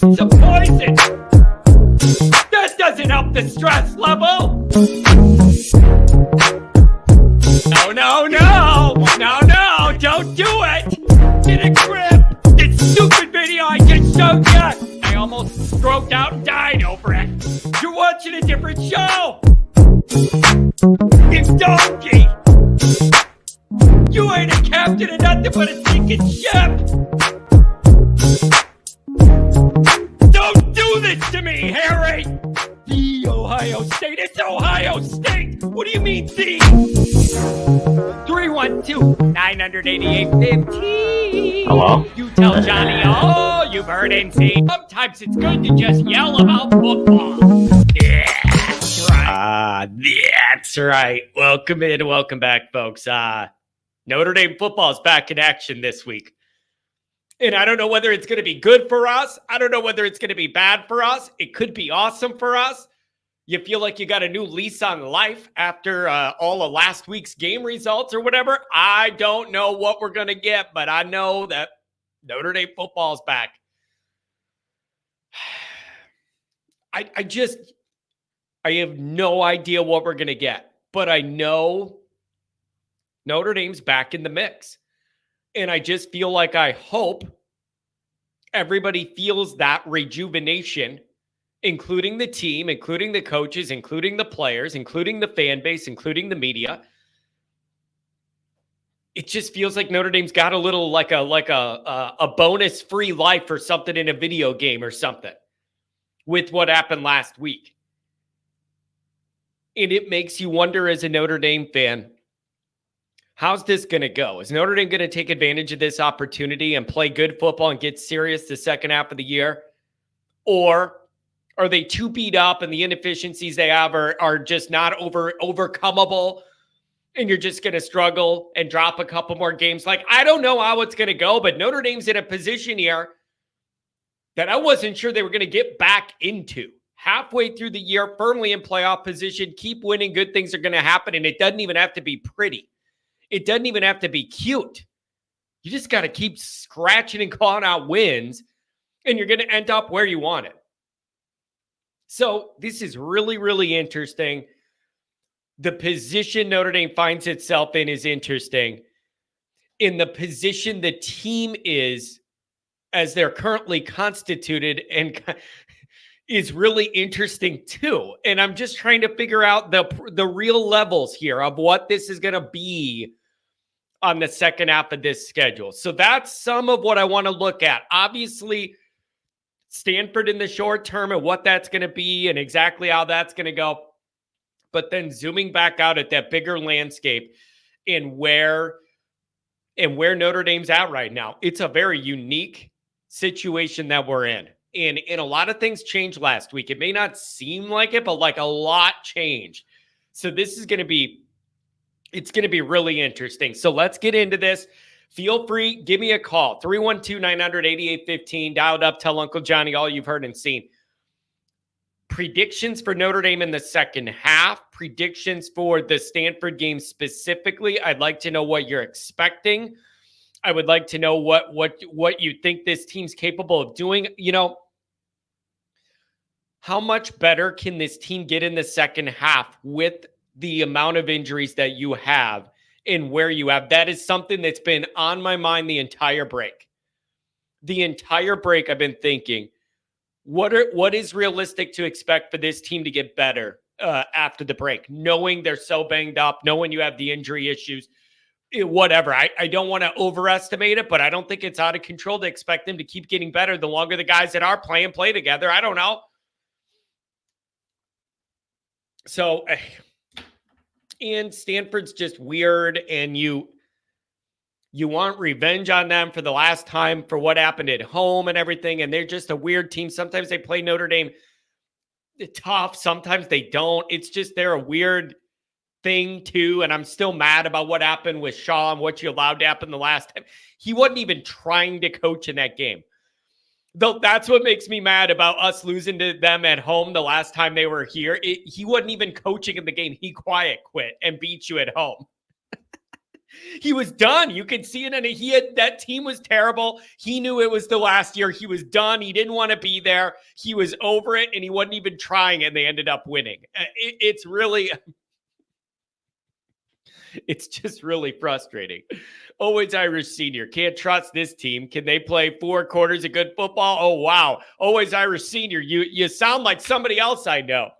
It's a poison. That doesn't help the stress level. No, don't do it. Get a grip. This stupid video I just showed you. I almost stroked out and died over it. You're watching a different show. It's donkey. You ain't a captain of nothing but a sinking ship. Don't do this to me, Harry. The Ohio State. It's Ohio State. What do you mean, the? 312-988-15. Hello? You tell Johnny all you've heard and seen. Sometimes it's good to just yell about football. Yeah, that's right. That's right. Welcome in. Welcome back, folks. Notre Dame football is back in action this week. And I don't know whether it's going to be good for us. I don't know whether it's going to be bad for us. It could be awesome for us. You feel like you got a new lease on life after all of last week's game results or whatever. I don't know what we're going to get, but I know that Notre Dame football is back. I have no idea what we're going to get, but I know Notre Dame's back in the mix. And I just feel like I hope everybody feels that rejuvenation, including the team, including the coaches, including the players, including the fan base, including the media. It just feels like Notre Dame's got a little like a bonus free life or something in a video game or something with what happened last week. And it makes you wonder as a Notre Dame fan, how's this going to go? Is Notre Dame going to take advantage of this opportunity and play good football and get serious the second half of the year? Or are they too beat up and the inefficiencies they have are just not overcomable and you're just going to struggle and drop a couple more games? Like, I don't know how it's going to go, but Notre Dame's in a position here that I wasn't sure they were going to get back into. Halfway through the year, firmly in playoff position, keep winning, good things are going to happen, and it doesn't even have to be pretty. It doesn't even have to be cute. You just got to keep scratching and clawing out wins, and you're going to end up where you want it. So this is really, really interesting. The position Notre Dame finds itself in is interesting. In the position the team is, as they're currently constituted, and is really interesting too. And I'm just trying to figure out the real levels here of what this is going to be on the second half of this schedule. So that's some of what I want to look at. Obviously, Stanford in the short term and what that's going to be and exactly how that's going to go. But then zooming back out at that bigger landscape and where Notre Dame's at right now. It's a very unique situation that we're in. And a lot of things changed last week. It may not seem like it, but like a lot changed. So this is going to be, it's going to be really interesting. So let's get into this. Feel free, give me a call. 312-900-8815. Dialed up, tell Uncle Johnny all you've heard and seen. Predictions for Notre Dame in the second half. Predictions for the Stanford game specifically. I'd like to know what you're expecting. I would like to know what you think this team's capable of doing. You know, how much better can this team get in the second half with the amount of injuries that you have and where you have? That is something that's been on my mind the entire break. The entire break, I've been thinking, what is realistic to expect for this team to get better after the break, knowing they're so banged up, knowing you have the injury issues, whatever. I don't want to overestimate it, but I don't think it's out of control to expect them to keep getting better the longer the guys that are playing play together. I don't know. So, and Stanford's just weird, and you want revenge on them for the last time for what happened at home and everything, and they're just a weird team. Sometimes they play Notre Dame tough, sometimes they don't. It's just they're a weird thing too, and I'm still mad about what happened with Shaw and what you allowed to happen the last time. He wasn't even trying to coach in that game. Though that's what makes me mad about us losing to them at home the last time they were here. He wasn't even coaching in the game. He quiet quit and beat you at home. He was done. You could see it. And that team was terrible. He knew it was the last year. He was done. He didn't want to be there. He was over it and he wasn't even trying, and they ended up winning. It's just really frustrating. Always Irish Senior. Can't trust this team. Can they play 4 quarters of good football? Oh, wow. Always Irish Senior. You sound like somebody else I know.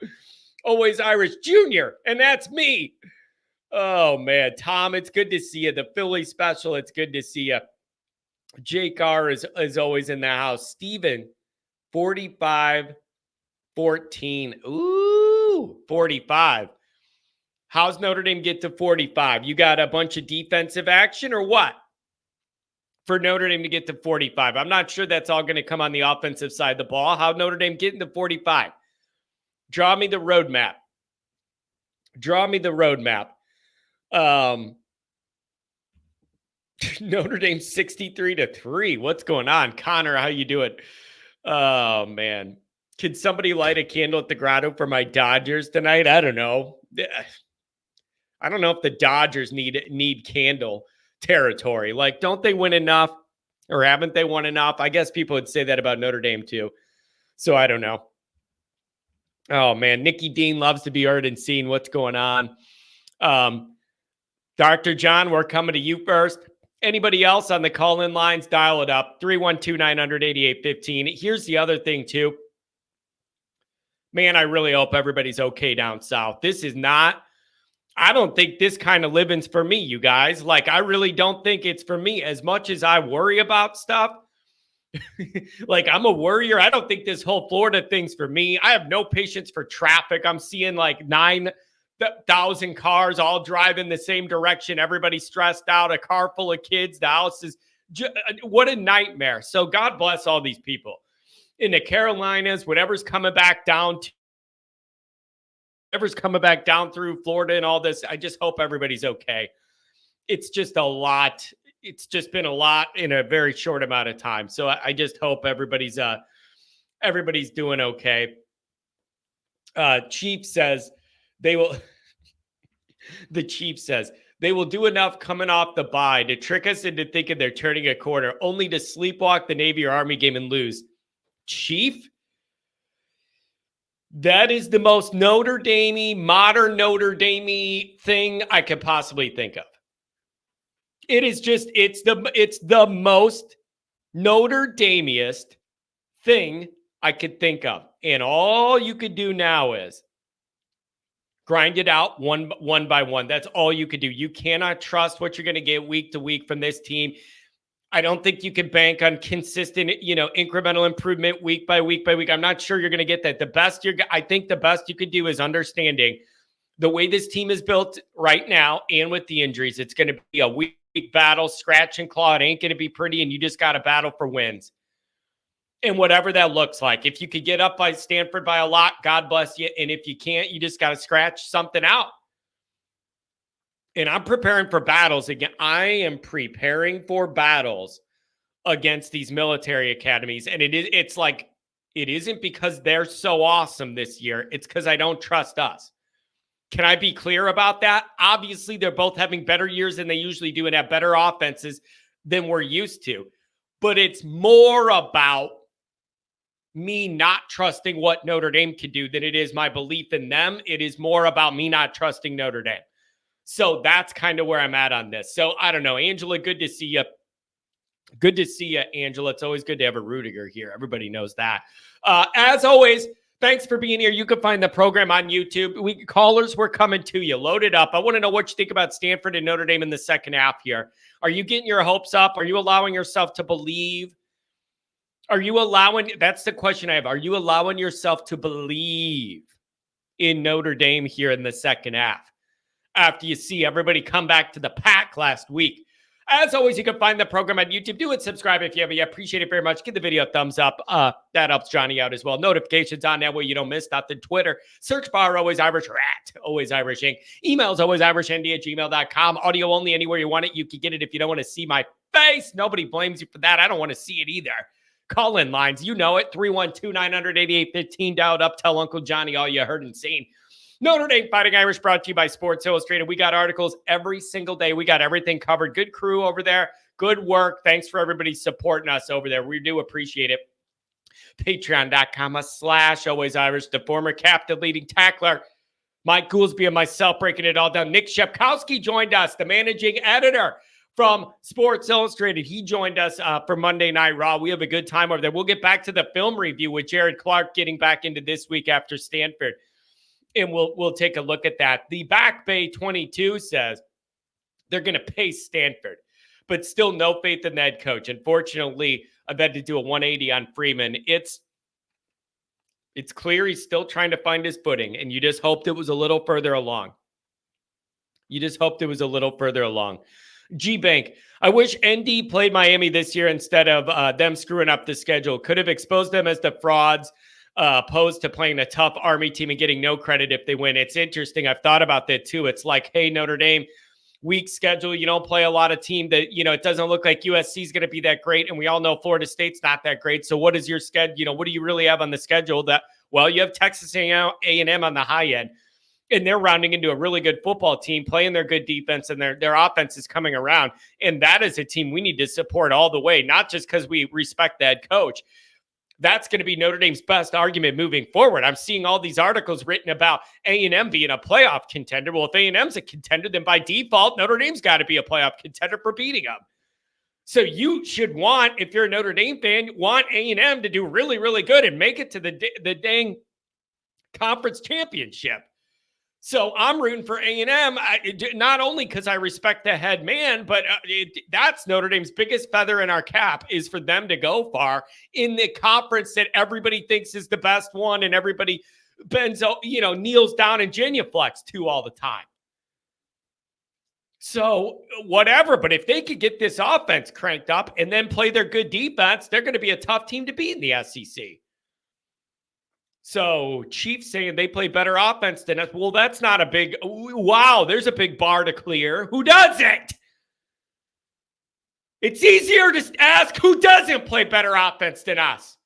Always Irish Junior. And that's me. Oh, man. Tom, it's good to see you. The Philly special, it's good to see you. Jake R is always in the house. Steven, 45-14. Ooh, 45. How's Notre Dame get to 45? You got a bunch of defensive action or what? For Notre Dame to get to 45. I'm not sure that's all going to come on the offensive side of the ball. How Notre Dame getting to 45? Draw me the roadmap. Notre Dame 63-3. What's going on? Connor, how you doing? Oh, man. Can somebody light a candle at the grotto for my Dodgers tonight? I don't know. I don't know if the Dodgers need candle territory. Like, don't they win enough, or haven't they won enough? I guess people would say that about Notre Dame too. So I don't know. Oh man, Nikki Dean loves to be heard and seen. What's going on? Dr. John, we're coming to you first. Anybody else on the call-in lines, dial it up. 312-900-8815. Here's the other thing too. Man, I really hope everybody's okay down south. I don't think this kind of living's for me, you guys. Like, I really don't think it's for me. As much as I worry about stuff, like, I'm a worrier. I don't think this whole Florida thing's for me. I have no patience for traffic. I'm seeing like 9,000 cars all driving the same direction. Everybody's stressed out. A car full of kids. The house is what a nightmare. So God bless all these people in the Carolinas, whatever's coming back down through Florida and all this. I just hope everybody's okay. It's just a lot. It's just been a lot in a very short amount of time. So I just hope everybody's doing okay. Chief says they will. The Chief says they will do enough coming off the bye to trick us into thinking they're turning a corner, only to sleepwalk the Navy or Army game and lose. Chief? That is the most Notre Dame-y, modern Notre Dame-y thing I could possibly think of. It is just, it's the most Notre Dame-iest thing I could think of. And all you could do now is grind it out one by one. That's all you could do. You cannot trust what you're going to get week to week from this team. I don't think you can bank on consistent, incremental improvement week by week by week. I'm not sure you're going to get that. I think the best you could do is understanding the way this team is built right now, and with the injuries, it's going to be a week battle, scratch and claw. It ain't going to be pretty, and you just got to battle for wins. And whatever that looks like. If you could get up by Stanford by a lot, God bless you. And if you can't, you just got to scratch something out. And I'm preparing for battles again. I am preparing for battles against these military academies. And it isn't because they're so awesome this year. It's because I don't trust us. Can I be clear about that? Obviously, they're both having better years than they usually do and have better offenses than we're used to. But it's more about me not trusting what Notre Dame can do than it is my belief in them. It is more about me not trusting Notre Dame. So that's kind of where I'm at on this. So I don't know. Angela, good to see you. Good to see you, Angela. It's always good to have a Rudiger here. Everybody knows that. As always, thanks for being here. You can find the program on YouTube. Callers, we're coming to you. Load it up. I want to know what you think about Stanford and Notre Dame in the second half here. Are you getting your hopes up? Are you allowing yourself to believe? That's the question I have. Are you allowing yourself to believe in Notre Dame here in the second half? After you see everybody come back to the pack last week. As always, you can find the program on YouTube. Do it, subscribe if you haven't yet. Appreciate it very much. Give the video a thumbs up. That helps Johnny out as well. Notifications on that way you don't miss nothing. Twitter, search bar Always Irish or at Always Irish Inc. Emails alwaysirishnd@gmail.com. Audio only anywhere you want it. You can get it if you don't want to see my face. Nobody blames you for that. I don't want to see it either. Call-in lines, you know it. 312-900-8815. Dial it up. Tell Uncle Johnny all you heard and seen. Notre Dame Fighting Irish brought to you by Sports Illustrated. We got articles every single day. We got everything covered. Good crew over there. Good work. Thanks for everybody supporting us over there. We do appreciate it. Patreon.com/Always Irish. The former captain, leading tackler, Mike Goolsby and myself breaking it all down. Nick Shepkowski joined us, the managing editor from Sports Illustrated. He joined us for Monday Night Raw. We have a good time over there. We'll get back to the film review with Jared Clark getting back into this week after Stanford. And we'll take a look at that. The Back Bay 22 says they're going to pay Stanford, but still no faith in the head coach. Unfortunately, I've had to do a 180 on Freeman. It's clear he's still trying to find his footing, and you just hoped it was a little further along. G-Bank, I wish ND played Miami this year instead of them screwing up the schedule. Could have exposed them as the frauds, opposed to playing a tough Army team and getting no credit if they win. It's interesting. I've thought about that too. It's like, hey, Notre Dame, weak schedule. You don't play a lot of team that, it doesn't look like USC is going to be that great. And we all know Florida State's not that great. So what is your schedule? What do you really have on the schedule? Well, you have Texas A&M on the high end, and they're rounding into a really good football team, playing their good defense, and their offense is coming around. And that is a team we need to support all the way, not just because we respect the head coach. That's going to be Notre Dame's best argument moving forward. I'm seeing all these articles written about A&M being a playoff contender. Well, if A&M's a contender, then by default, Notre Dame's got to be a playoff contender for beating them. So you should want, if you're a Notre Dame fan, want A&M to do really, really good and make it to the dang conference championship. So I'm rooting for A&M, not only because I respect the head man, but that's Notre Dame's biggest feather in our cap, is for them to go far in the conference that everybody thinks is the best one, and everybody kneels down and genuflects to all the time. So whatever, but if they could get this offense cranked up and then play their good defense, they're going to be a tough team to beat in the SEC. So Chiefs saying they play better offense than us. Well, that's not a big, wow, there's a big bar to clear. Who doesn't? It's easier to ask who doesn't play better offense than us.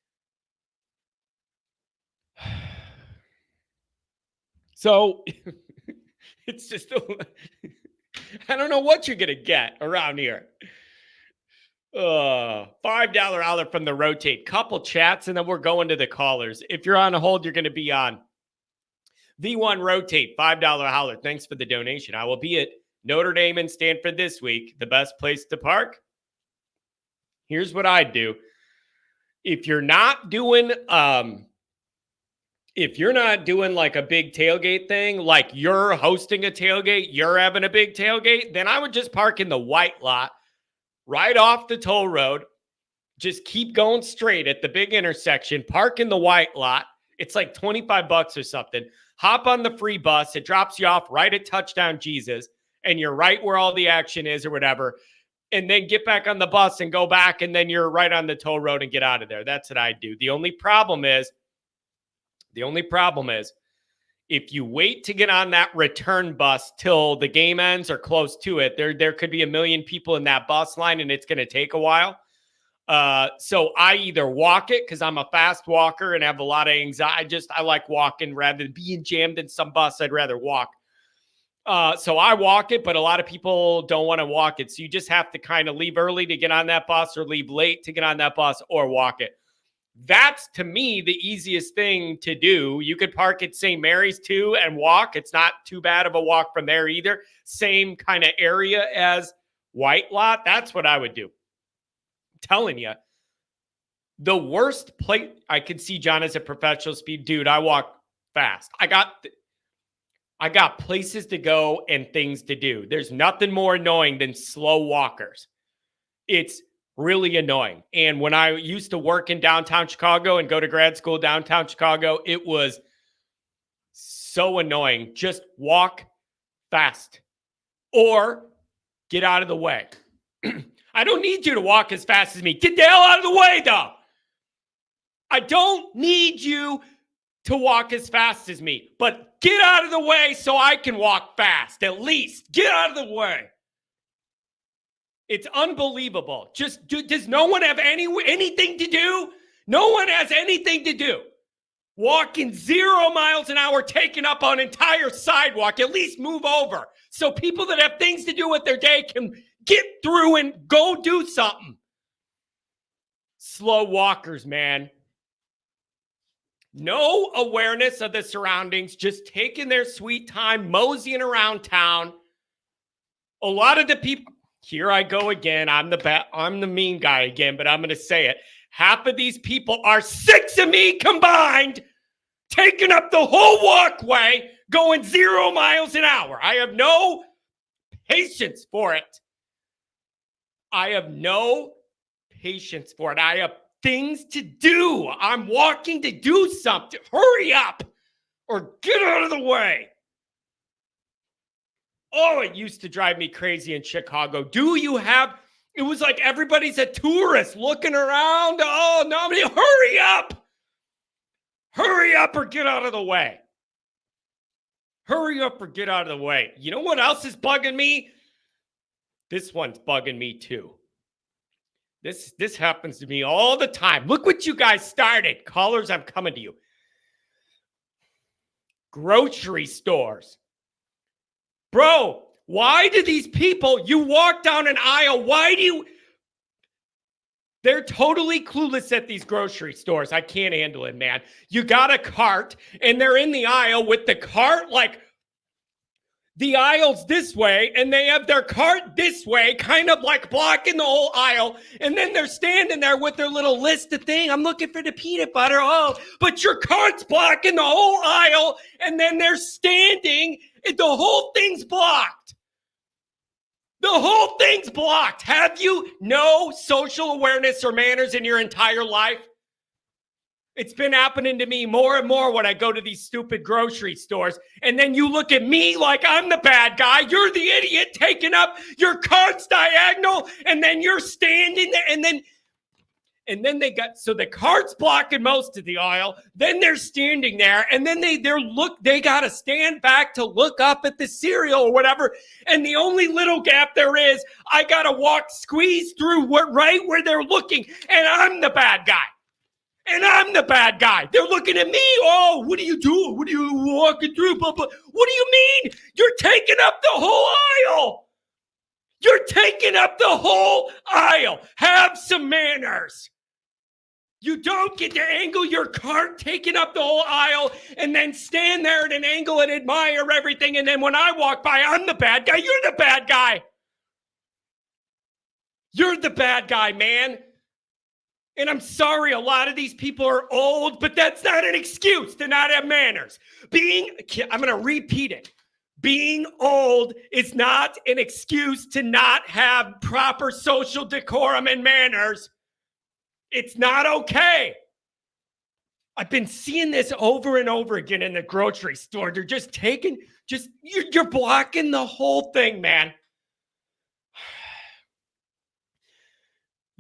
So it's just, I don't know what you're going to get around here. $5 holler from the Rotate. Couple chats, and then we're going to the callers. If you're on hold, you're going to be on. V1 Rotate, $5 holler. Thanks for the donation. I will be at Notre Dame and Stanford this week. The best place to park? Here's what I'd do. If you're not doing like a big tailgate thing, like you're hosting a tailgate, you're having a big tailgate, then I would just park in the white lot right off the toll road. Just keep going straight at the big intersection. Park in the white lot. It's like $25 or something. Hop on the free bus. It drops you off right at Touchdown Jesus, and you're right where all the action is or whatever. And then get back on the bus and go back, and then you're right on the toll road and get out of there. That's what I do. The only problem is if you wait to get on that return bus till the game ends or close to it, there could be 1 million people in that bus line, and it's going to take a while. So I either walk it because I'm a fast walker and have a lot of anxiety. I like walking rather than being jammed in some bus. I'd rather walk. So I walk it, but a lot of people don't want to walk it. So you just have to kind of leave early to get on that bus, or leave late to get on that bus, or walk it. That's, to me, the easiest thing to do. You could park at St. Mary's too and walk. It's not too bad of a walk from there either. Same kind of area as White Lot. That's what I would do. I'm telling you, the worst place I could see John as a professional speed dude. I walk fast. I got places to go and things to do. There's nothing more annoying than slow walkers. It's really annoying. And when I used to work in downtown Chicago and go to grad school downtown Chicago, it was so annoying. Just walk fast or get out of the way. I don't need you to walk as fast as me. Get the hell out of the way, though. I don't need you to walk as fast as me, but get out of the way so I can walk fast. At least get out of the way. It's unbelievable. Does no one have anything to do? No one has anything to do. walking 0 miles an hour, taking up an entire sidewalk. At least move over so people that have things to do with their day can get through and go do something. Slow walkers, man. No awareness of the surroundings, just taking their sweet time, moseying around town. A lot of the people, here I go again, I'm the mean guy again, but I'm going to say it. Half of these people are 6 of me combined, taking up the whole walkway, going 0 miles an hour. I have no patience for it. I have no patience for it. I have things to do. I'm walking to do something. Hurry up or get out of the way. Oh, it used to drive me crazy in Chicago. It was like everybody's a tourist looking around. Oh, no, hurry up. Hurry up or get out of the way. Hurry up or get out of the way. You know what else is bugging me? This one's bugging me too. This happens to me all the time. Look what you guys started. Callers, I'm coming to you. Grocery stores. Bro, why do these people, you walk down an aisle, they're totally clueless at these grocery stores. I can't handle it, man. You got a cart, and they're in the aisle with the cart, like, the aisle's this way, and they have their cart this way, kind of like blocking the whole aisle, and then they're standing there with their little list of things. I'm looking for the peanut butter. Oh, but your cart's blocking the whole aisle, and then they're standing, and the whole thing's blocked. The whole thing's blocked. Have you no social awareness or manners in your entire life? It's been happening to me more and more when I go to these stupid grocery stores. And then you look at me like I'm the bad guy. You're the idiot taking up your cart's diagonal. And then you're standing there. And then so the cart's blocking most of the aisle. Then they're standing there. And then they got to stand back to look up at the cereal or whatever. And the only little gap there is, I got to squeeze through right where they're looking. And I'm the bad guy. And I'm the bad guy. They're looking at me. Oh, what are you doing? What are you walking through? Blah, blah. What do you mean? You're taking up the whole aisle. You're taking up the whole aisle. Have some manners. You don't get to angle your cart taking up the whole aisle and then stand there at an angle and admire everything. And then when I walk by, I'm the bad guy. You're the bad guy. You're the bad guy, man. And I'm sorry, a lot of these people are old, but that's not an excuse to not have manners. I'm going to repeat it. Being old is not an excuse to not have proper social decorum and manners. It's not okay. I've been seeing this over and over again in the grocery store. They're just you're blocking the whole thing, man.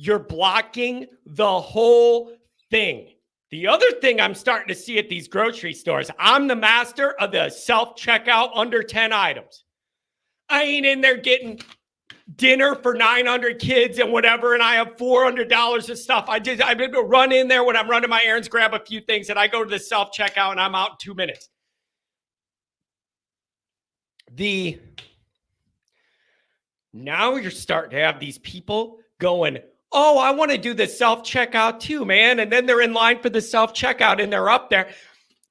You're blocking the whole thing. The other thing I'm starting to see at these grocery stores, I'm the master of the self-checkout under 10 items. I ain't in there getting dinner for 900 kids and whatever, and I have $400 of stuff. I run in there when I'm running my errands, grab a few things, and I go to the self-checkout, and I'm out in 2 minutes. Now you're starting to have these people going, oh, I want to do the self-checkout too, man. And then they're in line for the self-checkout and they're up there,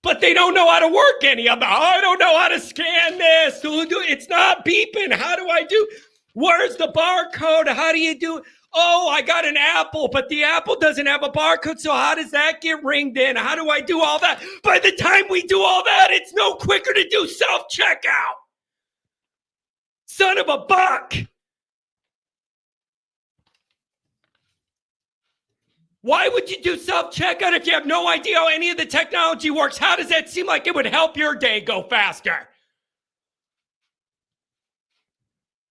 but they don't know how to work any of them. I don't know how to scan this. It's not beeping. How do I do? Where's the barcode? How do you do? Oh, I got an Apple, but the Apple doesn't have a barcode. So how does that get ringed in? How do I do all that? By the time we do all that, it's no quicker to do self-checkout. Son of a buck. Why would you do self-checkout if you have no idea how any of the technology works? How does that seem like it would help your day go faster?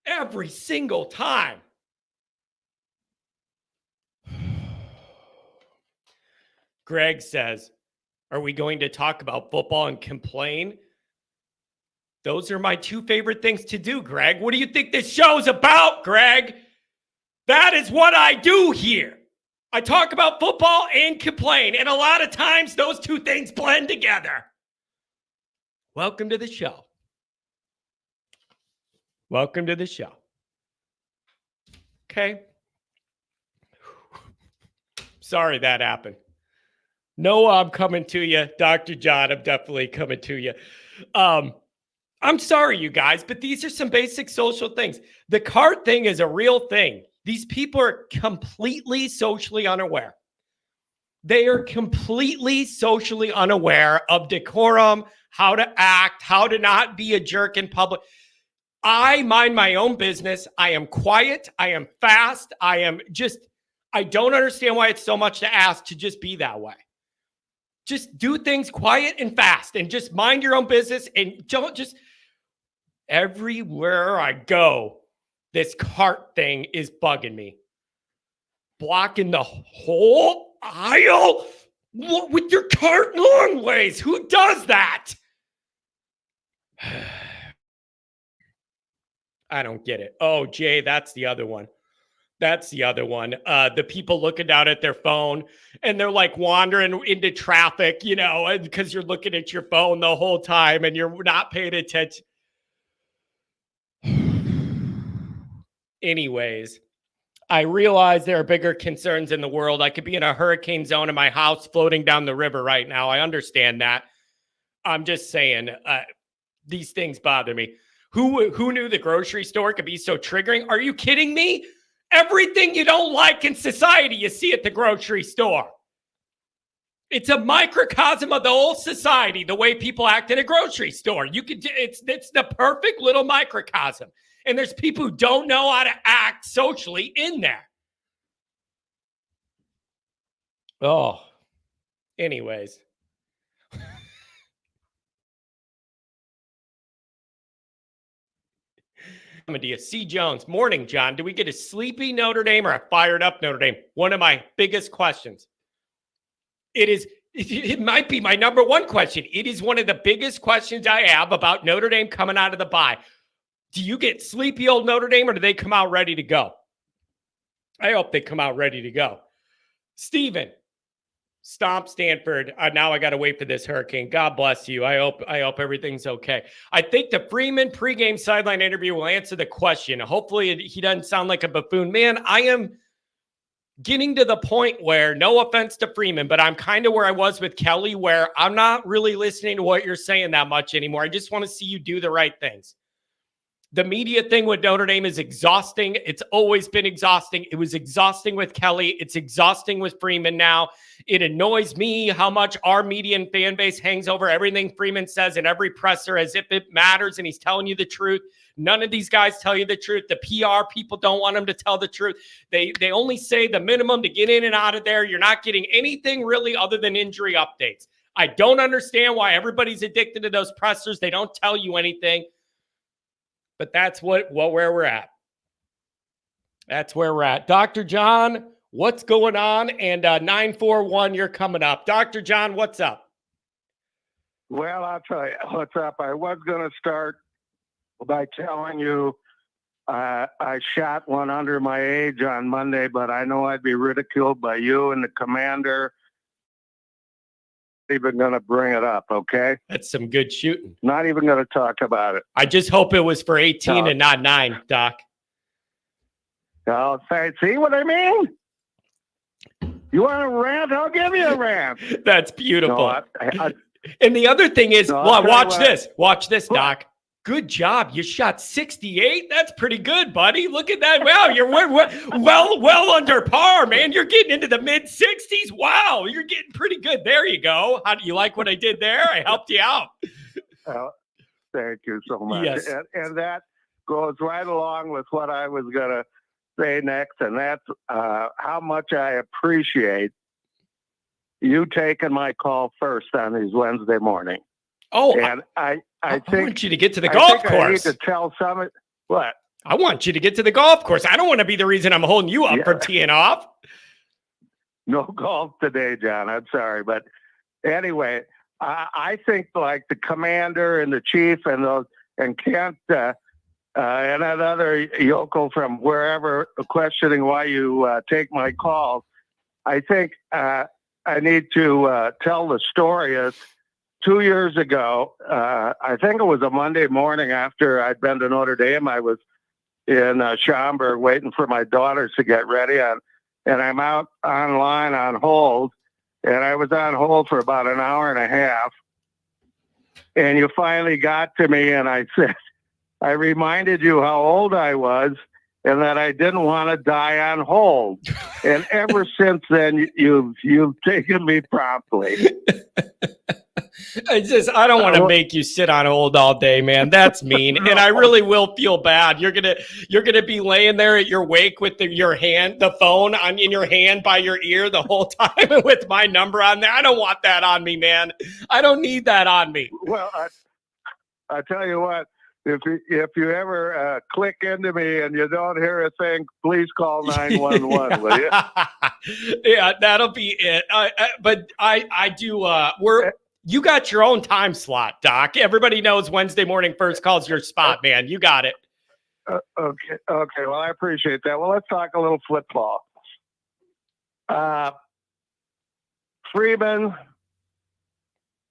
Every single time. Greg says, are we going to talk about football and complain? Those are my two favorite things to do, Greg. What do you think this show's about, Greg? That is what I do here. I talk about football and complain. And a lot of times those two things blend together. Welcome to the show. Welcome to the show. Okay. Sorry that happened. No, I'm coming to you. Dr. John, I'm definitely coming to you. I'm sorry, you guys, but these are some basic social things. The cart thing is a real thing. These people are completely socially unaware. They are completely socially unaware of decorum, how to act, how to not be a jerk in public. I mind my own business. I am quiet. I am fast. I don't understand why it's so much to ask to just be that way. Just do things quiet and fast and just mind your own business and don't just, everywhere I go, this cart thing is bugging me. Blocking the whole aisle with your cart long ways. Who does that? I don't get it. Oh, Jay, that's the other one. That's the other one. The people looking down at their phone and they're like wandering into traffic, you know, because you're looking at your phone the whole time and you're not paying attention. Anyways, I realize there are bigger concerns in the world. I could be in a hurricane zone in my house floating down the river right now. I understand that. I'm just saying, these things bother me. Who knew the grocery store could be so triggering? Are you kidding me? Everything you don't like in society, you see at the grocery store. It's a microcosm of the whole society, the way people act in a grocery store. It's the perfect little microcosm. And there's people who don't know how to act socially in there. Oh, anyways. Coming to you. C. Jones. Morning, John. Do we get a sleepy Notre Dame or a fired up Notre Dame? One of my biggest questions. It might be my number one question. It is one of the biggest questions I have about Notre Dame coming out of the bye. Do you get sleepy old Notre Dame or do they come out ready to go? I hope they come out ready to go. Steven, stomp Stanford. Now I got to wait for this hurricane. God bless you. I hope everything's okay. I think the Freeman pregame sideline interview will answer the question. Hopefully he doesn't sound like a buffoon. Man, I am getting to the point where, no offense to Freeman, but I'm kind of where I was with Kelly, where I'm not really listening to what you're saying that much anymore. I just want to see you do the right things. The media thing with Notre Dame is exhausting. It's always been exhausting. It was exhausting with Kelly. It's exhausting with Freeman now. It annoys me how much our media and fan base hangs over everything Freeman says in every presser as if it matters and he's telling you the truth. None of these guys tell you the truth. The PR people don't want them to tell the truth. They only say the minimum to get in and out of there. You're not getting anything really other than injury updates. I don't understand why everybody's addicted to those pressers. They don't tell you anything. But that's where we're at. That's where we're at. Dr. John, what's going on? And 941, you're coming up. Dr. John, what's up? Well, I'll tell you what's up. I was going to start by telling you I shot one under my age on Monday, but I know I'd be ridiculed by you and the commander. Even going to bring it up, okay? That's some good shooting. Not even going to talk about it. I just hope it was for 18 and not 9, Doc. I'll say, see what I mean? You want a rant? I'll give you a rant. That's beautiful. No, and the other thing is, watch this. Watch this, Doc. Good job. You shot 68. That's pretty good, buddy. Look at that. Wow, you're well under par, man. You're getting into the mid 60s. Wow, you're getting pretty good. There you go. How do you like what I did there? I helped you out. Thank you so much. Yes. And that goes right along with what I was going to say next, and that's how much I appreciate you taking my call first on these Wednesday morning. Oh, and I want you to get to the golf course. I need to tell some what? I want you to get to the golf course. I don't want to be the reason I'm holding you up from teeing off. No golf today, John. I'm sorry. But anyway, I think like the commander and the chief and those and Kent and that other yokel from wherever questioning why you take my calls. I think I need to tell the story. Is 2 years ago, I think it was a Monday morning after I'd been to Notre Dame. I was in Schaumburg waiting for my daughters to get ready, and I'm out online on hold, and I was on hold for about an hour and a half, and you finally got to me, and I said, I reminded you how old I was and that I didn't want to die on hold. And ever since then, you've taken me promptly. I don't want to make you sit on hold all day, man. That's mean. And I really will feel bad. You're gonna be laying there at your wake with the phone in your hand by your ear the whole time with my number on there. I don't want that on me, man. I don't need that on me. Well, I tell you what, if you ever click into me and you don't hear a thing, please call 911, will you? Yeah, that'll be it. But I do. You got your own time slot, Doc. Everybody knows Wednesday morning first call's your spot, man. You got it. Okay. Well, I appreciate that. Well, let's talk a little football. Freeman.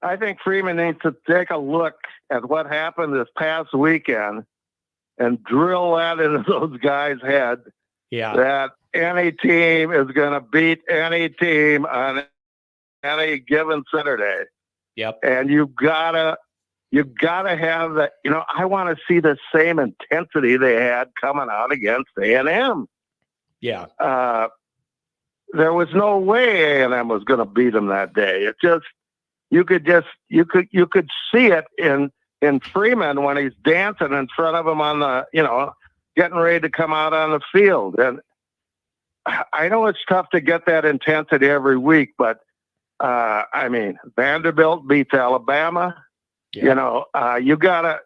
I think Freeman needs to take a look at what happened this past weekend and drill that into those guys' head. Yeah. That any team is going to beat any team on any given Saturday. Yep. And you gotta have that. I want to see the same intensity they had coming out against A&M. Yeah. There was no way A&M was going to beat them that day. It just. You could see it in Freeman when he's dancing in front of him on the, getting ready to come out on the field. And I know it's tough to get that intensity every week, but I mean, Vanderbilt beats Alabama. Yeah. You gotta,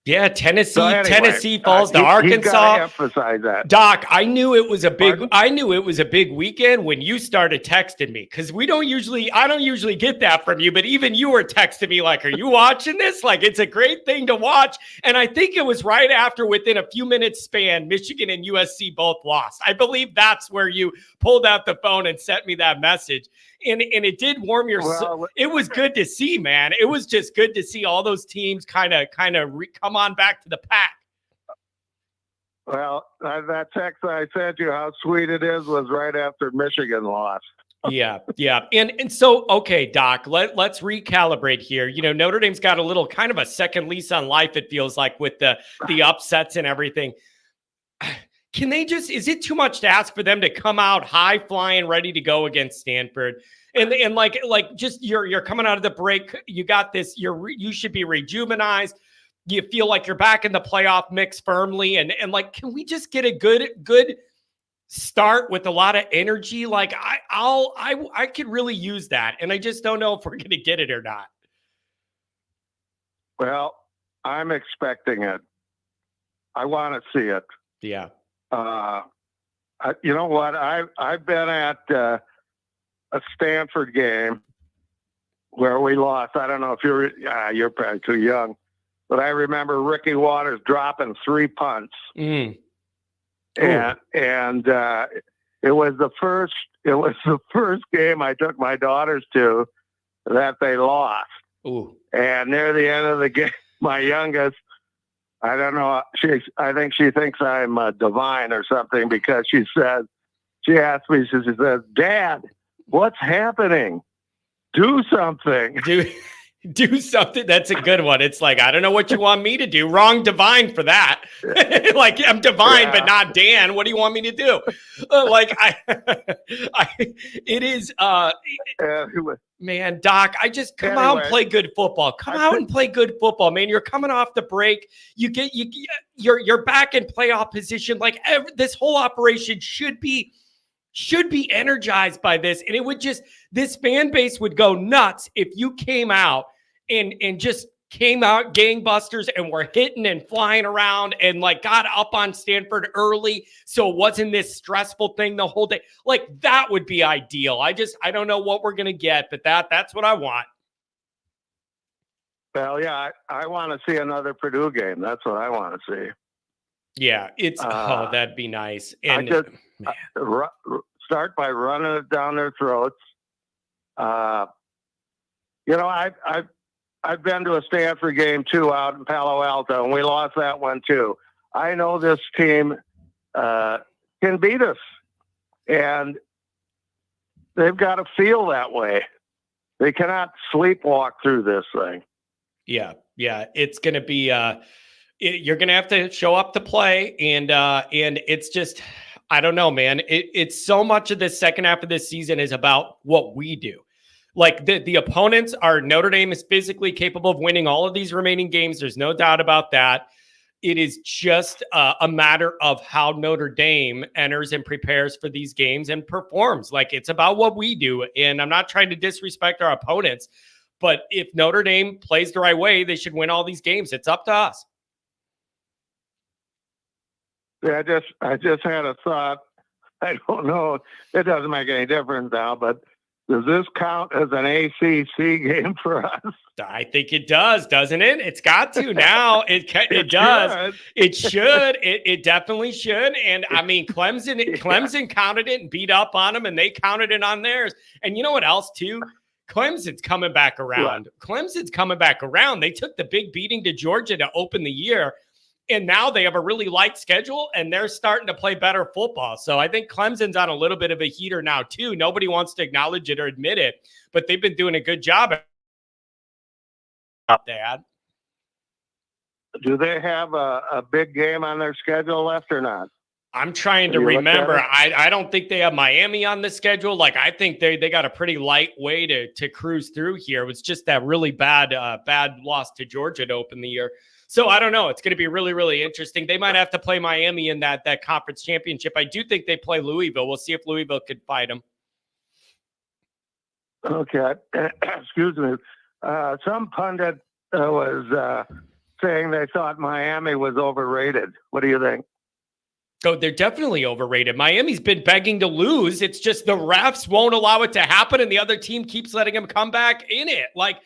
Yeah, Tennessee. So anyway, Tennessee falls to Arkansas. You gotta emphasize that, Doc. I knew it was a big weekend when you started texting me, because I don't usually get that from you, but even you were texting me like, "Are you watching this? Like, it's a great thing to watch." And I think it was right after, within a few minutes span, Michigan and USC both lost. I believe that's where you pulled out the phone and sent me that message. And it did warm your soul. It was good to see, man. It was just good to see all those teams kind of come on back to the pack. Well, that text I sent you, how sweet it is, was right after Michigan lost. Yeah. And so, okay, Doc, let's recalibrate here. Notre Dame's got a little kind of a second lease on life, it feels like, with the upsets and everything. Can they is it too much to ask for them to come out high flying, ready to go against Stanford? And like just you're coming out of the break, you got this, you should be rejuvenized. You feel like you're back in the playoff mix firmly. And like, can we just get a good start with a lot of energy? Like I could really use that. And I just don't know if we're going to get it or not. Well, I'm expecting it. I want to see it. Yeah. You know what? I've been at a Stanford game where we lost. I don't know if you're probably too young, but I remember Ricky Waters dropping 3 punts. And it was the first game I took my daughters to that they lost. Ooh. And near the end of the game, my youngest, I don't know, I think she thinks I'm divine or something, because she asked me, she says, "Dad, what's happening? Do something." Do something. That's a good one. It's like, I don't know what you want me to do. Wrong divine for that. Like, I'm divine, but not Dan. What do you want me to do? It is, man, Doc, I just come out and play good football. Come out and play good football, man. You're coming off the break. You're back in playoff position. Like, this whole operation should be energized by this. And it would this fan base would go nuts if you came out and just came out gangbusters and were hitting and flying around and like got up on Stanford early. So it wasn't this stressful thing the whole day. Like, that would be ideal. I don't know what we're going to get, but that's what I want. Well, yeah, I want to see another Purdue game. That's what I want to see. Yeah, it's that'd be nice. And start by running it down their throats. I've been to a Stanford game too out in Palo Alto, and we lost that one too. I know this team can beat us, and they've got to feel that way. They cannot sleepwalk through this thing. Yeah. It's going to be. You're going to have to show up to play, and it's just, I don't know, man. It's so much of the second half of this season is about what we do. Like the opponents are Notre Dame is physically capable of winning all of these remaining games. There's no doubt about that. It is just a matter of how Notre Dame enters and prepares for these games and performs. Like, it's about what we do. And I'm not trying to disrespect our opponents, but if Notre Dame plays the right way, they should win all these games. It's up to us. Yeah, I just had a thought. I don't know. It doesn't make any difference now, but does this count as an ACC game for us? I think it does, doesn't it? It's got to now. It does. Should. It should. It definitely should. And I mean, Clemson counted it and beat up on them, and they counted it on theirs. And you know what else too? Clemson's coming back around. What? Clemson's coming back around. They took the big beating to Georgia to open the year. And now they have a really light schedule, and they're starting to play better football. So I think Clemson's on a little bit of a heater now, too. Nobody wants to acknowledge it or admit it, but they've been doing a good job up there. Do they have a big game on their schedule left or not? I'm trying to remember. I don't think they have Miami on the schedule. Like, I think they got a pretty light way to cruise through here. It was just that really bad loss to Georgia to open the year. So I don't know. It's going to be really, really interesting. They might have to play Miami in that conference championship. I do think they play Louisville. We'll see if Louisville could fight them. Okay. Excuse me. Some pundit was saying they thought Miami was overrated. What do you think? Oh, they're definitely overrated. Miami's been begging to lose. It's just the refs won't allow it to happen, and the other team keeps letting them come back in it. Like,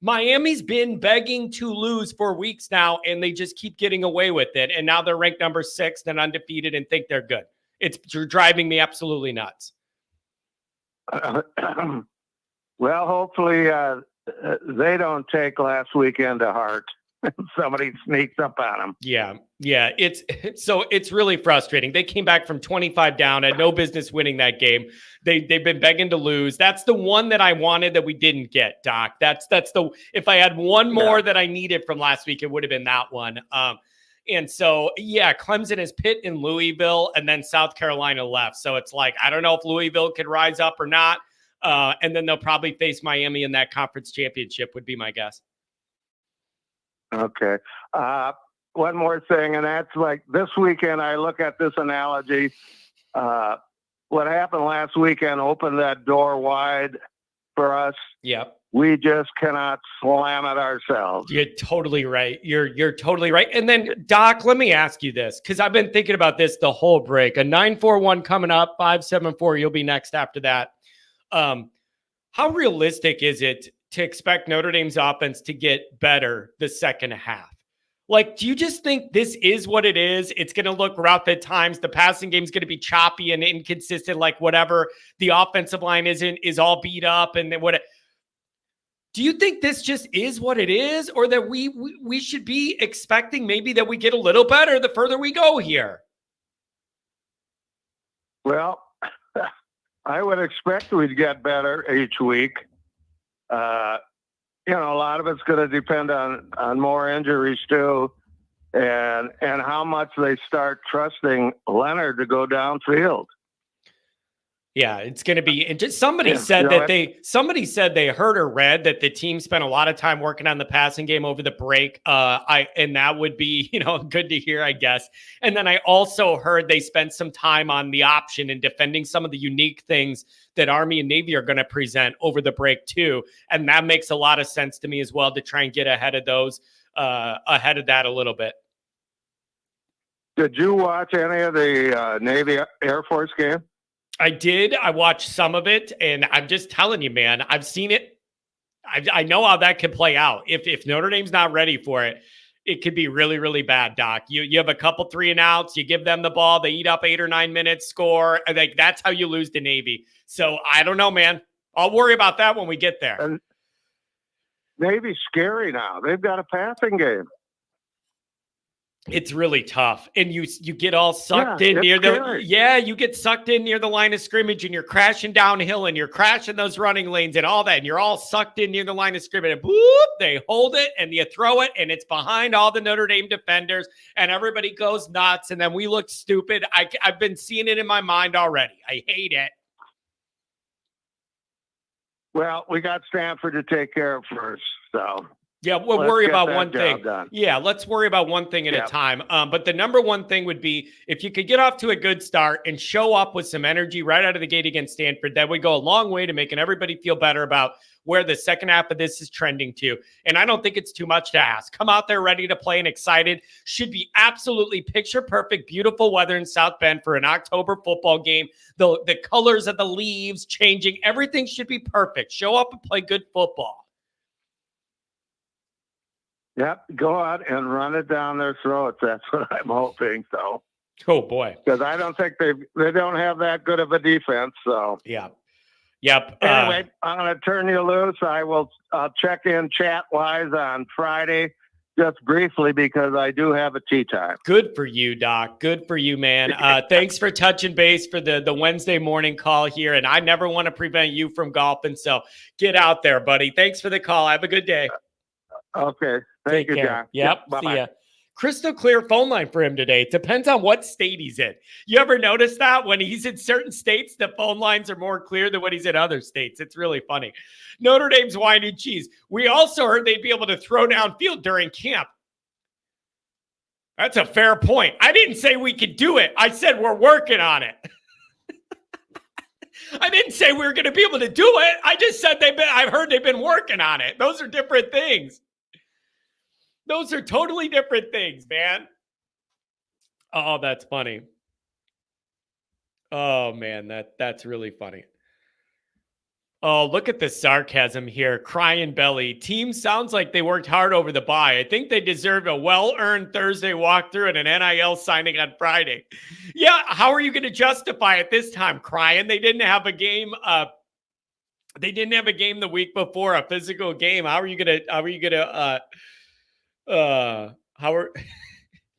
Miami's been begging to lose for weeks now, and they just keep getting away with it. And now they're ranked number 6 and undefeated and think they're good. It's driving me absolutely nuts. Well, hopefully they don't take last weekend to heart. Somebody sneaks up on them. Yeah. It's really frustrating. They came back from 25 down, had no business winning that game. They've been begging to lose. That's the one that I wanted that we didn't get, Doc. That's the, if I had one more that I needed from last week, it would have been that one. And so, Clemson is Pitt and Louisville, and then South Carolina left. So it's like, I don't know if Louisville could rise up or not. And then they'll probably face Miami in that conference championship would be my guess. Okay. One more thing, and that's like this weekend, I look at this analogy. What happened last weekend opened that door wide for us. Yep. We just cannot slam it ourselves. You're totally right. You're totally right. And then, Doc, let me ask you this, because I've been thinking about this the whole break. A 9-4-1 coming up, 5-7-4. You'll be next after that. How realistic is it to expect Notre Dame's offense to get better the second half? Like, do you just think this is what it is? It's going to look rough at times. The passing game is going to be choppy and inconsistent, like whatever. The offensive line is all beat up. And then what? Do you think this just is what it is, or that we should be expecting maybe that we get a little better the further we go here? Well, I would expect we'd get better each week. A lot of it's going to depend on more injuries too, and how much they start trusting Leonard to go downfield. Yeah, it's going to be. And just somebody said they heard or read that the team spent a lot of time working on the passing game over the break. And that would be, good to hear, I guess. And then I also heard they spent some time on the option and defending some of the unique things that Army and Navy are going to present over the break too. And that makes a lot of sense to me as well, to try and get ahead of those, ahead of that a little bit. Did you watch any of the Navy Air Force game? I did. I watched some of it, and I'm just telling you, man, I've seen it. I know how that can play out. If Notre Dame's not ready for it, it could be really, really bad, Doc. You have a couple 3 and outs, you give them the ball, they eat up 8 or 9 minutes, score. Like that's how you lose to Navy. So I don't know, man. I'll worry about that when we get there. And Navy's scary now. They've got a passing game. It's really tough. And you get all sucked in near you get sucked in near the line of scrimmage and you're crashing downhill and you're crashing those running lanes and all that. And you're all sucked in near the line of scrimmage and boop, they hold it and you throw it and it's behind all the Notre Dame defenders and everybody goes nuts. And then we look stupid. I've been seeing it in my mind already. I hate it. Well, we got Stanford to take care of first, so. Yeah, we'll worry about one thing. Yeah, let's worry about one thing at a time. But the number one thing would be if you could get off to a good start and show up with some energy right out of the gate against Stanford, that would go a long way to making everybody feel better about where the second half of this is trending to. And I don't think it's too much to ask. Come out there ready to play and excited. Should be absolutely picture perfect, beautiful weather in South Bend for an October football game. The colors of the leaves changing. Everything should be perfect. Show up and play good football. Yep, go out and run it down their throats. That's what I'm hoping. So, oh boy, because I don't think they don't have that good of a defense. So, yep. Anyway, I'm going to turn you loose. I'll check in chat wise on Friday, just briefly because I do have a tea time. Good for you, Doc. Good for you, man. Thanks for touching base for the Wednesday morning call here. And I never want to prevent you from golfing, so get out there, buddy. Thanks for the call. Have a good day. Okay. Thank you, care. John. Yep. Bye-bye. See ya. Crystal clear phone line for him today. It depends on what state he's in. You ever notice that when he's in certain states, the phone lines are more clear than when he's in other states? It's really funny. Notre Dame's wine and cheese. We also heard they'd be able to throw downfield during camp. That's a fair point. I didn't say we could do it. I said we're working on it. I didn't say we were going to be able to do it. I just said I've heard they've been working on it. Those are different things. Those are totally different things, man. Oh, that's funny. Oh, man, that's really funny. Oh, look at the sarcasm here. Crying belly. Team sounds like they worked hard over the bye. I think they deserve a well-earned Thursday walkthrough and an NIL signing on Friday. Yeah, how are you going to justify it this time, Crying? They didn't have a game. They didn't have a game the week before, a physical game. How are you going to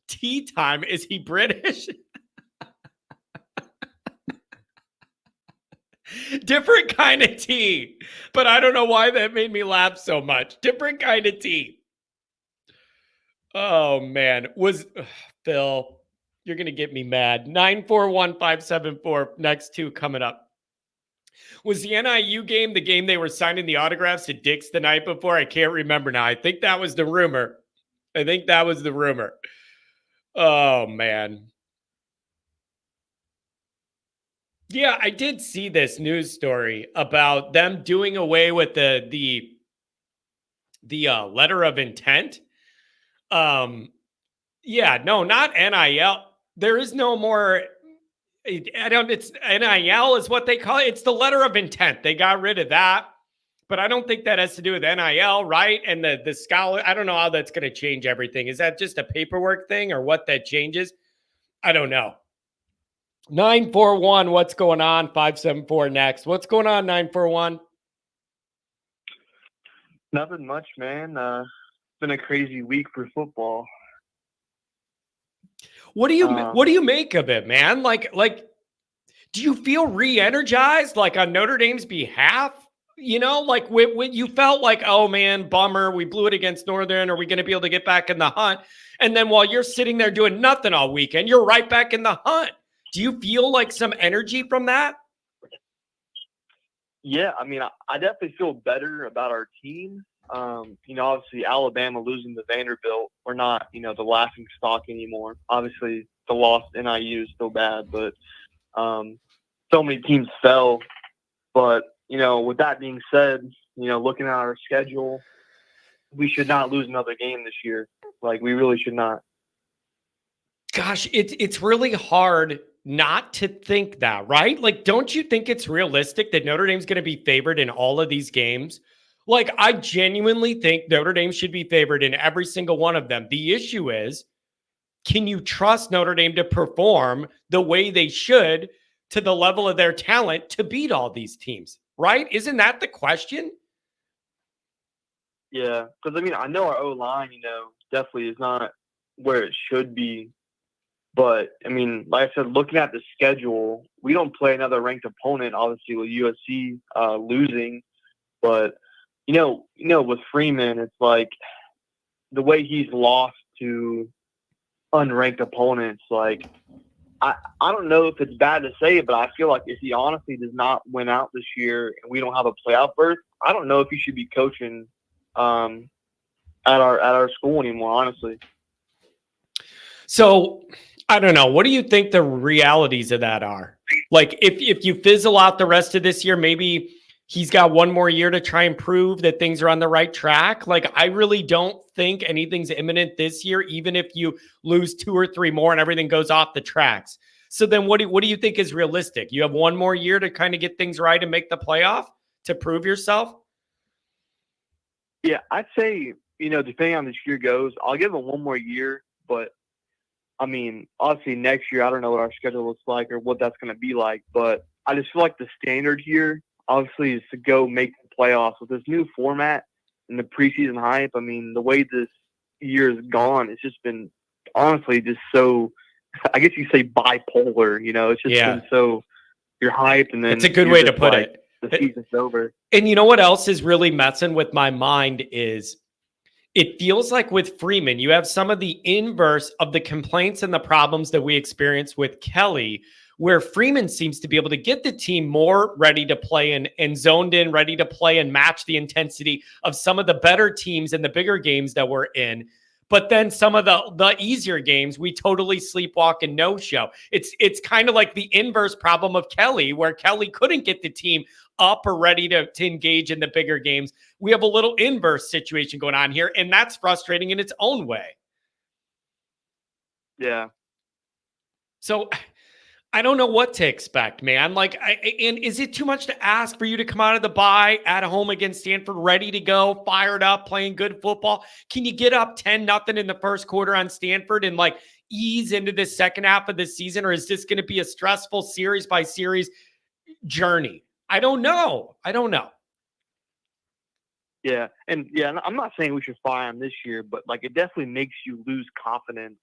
tea time? Is he British? Different kind of tea, but I don't know why that made me laugh so much. Different kind of tea. Oh man, Phil, you're going to get me mad. 941-574, next 2 coming up. Was the NIU game the game they were signing the autographs to Dick's the night before? I can't remember now. I think that was the rumor. Oh, man. Yeah, I did see this news story about them doing away with the letter of intent. Yeah, no, not NIL. There is no more. It's NIL is what they call it. It's the letter of intent. They got rid of that. But I don't think that has to do with NIL, right? And the scholar, I don't know how that's going to change everything. Is that just a paperwork thing or what that changes? I don't know. 941, what's going on? 574 next. What's going on, 941? Nothing much, man. It's been a crazy week for football. What do you make of it, man? Like, do you feel re-energized, like on Notre Dame's behalf? You know, like when you felt like, oh man, bummer, we blew it against Northern. Are we going to be able to get back in the hunt? And then while you're sitting there doing nothing all weekend, you're right back in the hunt. Do you feel like some energy from that? Yeah, I mean, I definitely feel better about our team. Obviously Alabama losing to Vanderbilt, we're not, the laughing stock anymore. Obviously the loss to NIU is still bad, but so many teams fell. But, with that being said, looking at our schedule, we should not lose another game this year. Like, we really should not. Gosh, it's really hard not to think that, right? Like, don't you think it's realistic that Notre Dame's going to be favored in all of these games? Like, I genuinely think Notre Dame should be favored in every single one of them. The issue is, can you trust Notre Dame to perform the way they should to the level of their talent to beat all these teams, right? Isn't that the question? Yeah, because I mean, I know our O line, definitely is not where it should be. But I mean, like I said, looking at the schedule, we don't play another ranked opponent. Obviously, with USC losing, but with Freeman, it's like the way he's lost to unranked opponents. Like I don't know if it's bad to say it, but I feel like if he honestly does not win out this year and we don't have a playoff berth, I don't know if he should be coaching at our school anymore, honestly. So I don't know. What do you think the realities of that are? Like, if you fizzle out the rest of this year, maybe he's got one more year to try and prove that things are on the right track. Like, I really don't think anything's imminent this year, even if you lose 2 or 3 more and everything goes off the tracks. So then what do you think is realistic? You have one more year to kind of get things right and make the playoff to prove yourself? Yeah, I'd say, depending on this year goes, I'll give him one more year. But, I mean, obviously next year, I don't know what our schedule looks like or what that's going to be like. But I just feel like the standard here, obviously, is to go make the playoffs. With this new format and the preseason hype, I mean, the way this year has gone, it's just been, honestly, just so, I guess you say bipolar, it's just been so, you're hyped and then it's a good way to put it. The season's over. And you know what else is really messing with my mind is it feels like with Freeman, you have some of the inverse of the complaints and the problems that we experienced with Kelly, where Freeman seems to be able to get the team more ready to play and zoned in, ready to play and match the intensity of some of the better teams in the bigger games that we're in. But then some of the easier games, we totally sleepwalk and no-show. It's kind of like the inverse problem of Kelly, where Kelly couldn't get the team up or ready to engage in the bigger games. We have a little inverse situation going on here, and that's frustrating in its own way. Yeah. So I don't know what to expect, man. Like, and is it too much to ask for you to come out of the bye at home against Stanford, ready to go, fired up, playing good football? Can you get up 10-0 in the first quarter on Stanford and like ease into the second half of the season? Or is this going to be a stressful series by series journey? I don't know. Yeah. And I'm not saying we should fire him this year, but like it definitely makes you lose confidence.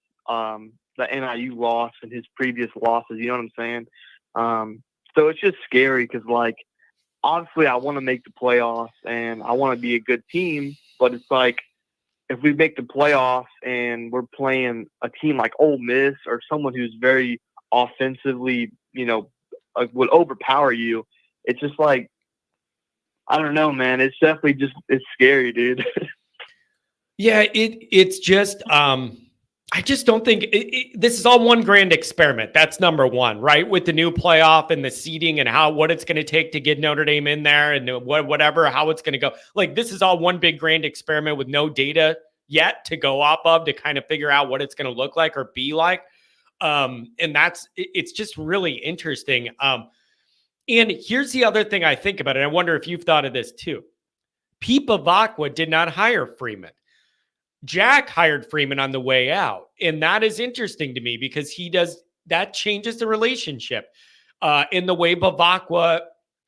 The NIU loss and his previous losses, you know what I'm saying? So it's just scary because, like, obviously I want to make the playoffs and I want to be a good team, but it's like if we make the playoffs and we're playing a team like Ole Miss or someone who's very offensively, would overpower you, it's just like, I don't know, man. It's definitely it's scary, dude. Yeah, it's just I just don't think this is all one grand experiment. That's number one, right? With the new playoff and the seeding and what it's going to take to get Notre Dame in there and how it's going to go. Like, this is all one big grand experiment with no data yet to go off of to kind of figure out what it's going to look like or be like. And it's just really interesting. And here's the other thing I think about it. I wonder if you've thought of this too. Pete Bavacqua did not hire Freeman. Jack hired Freeman on the way out. And that is interesting to me because that changes the relationship in the way Bavacqua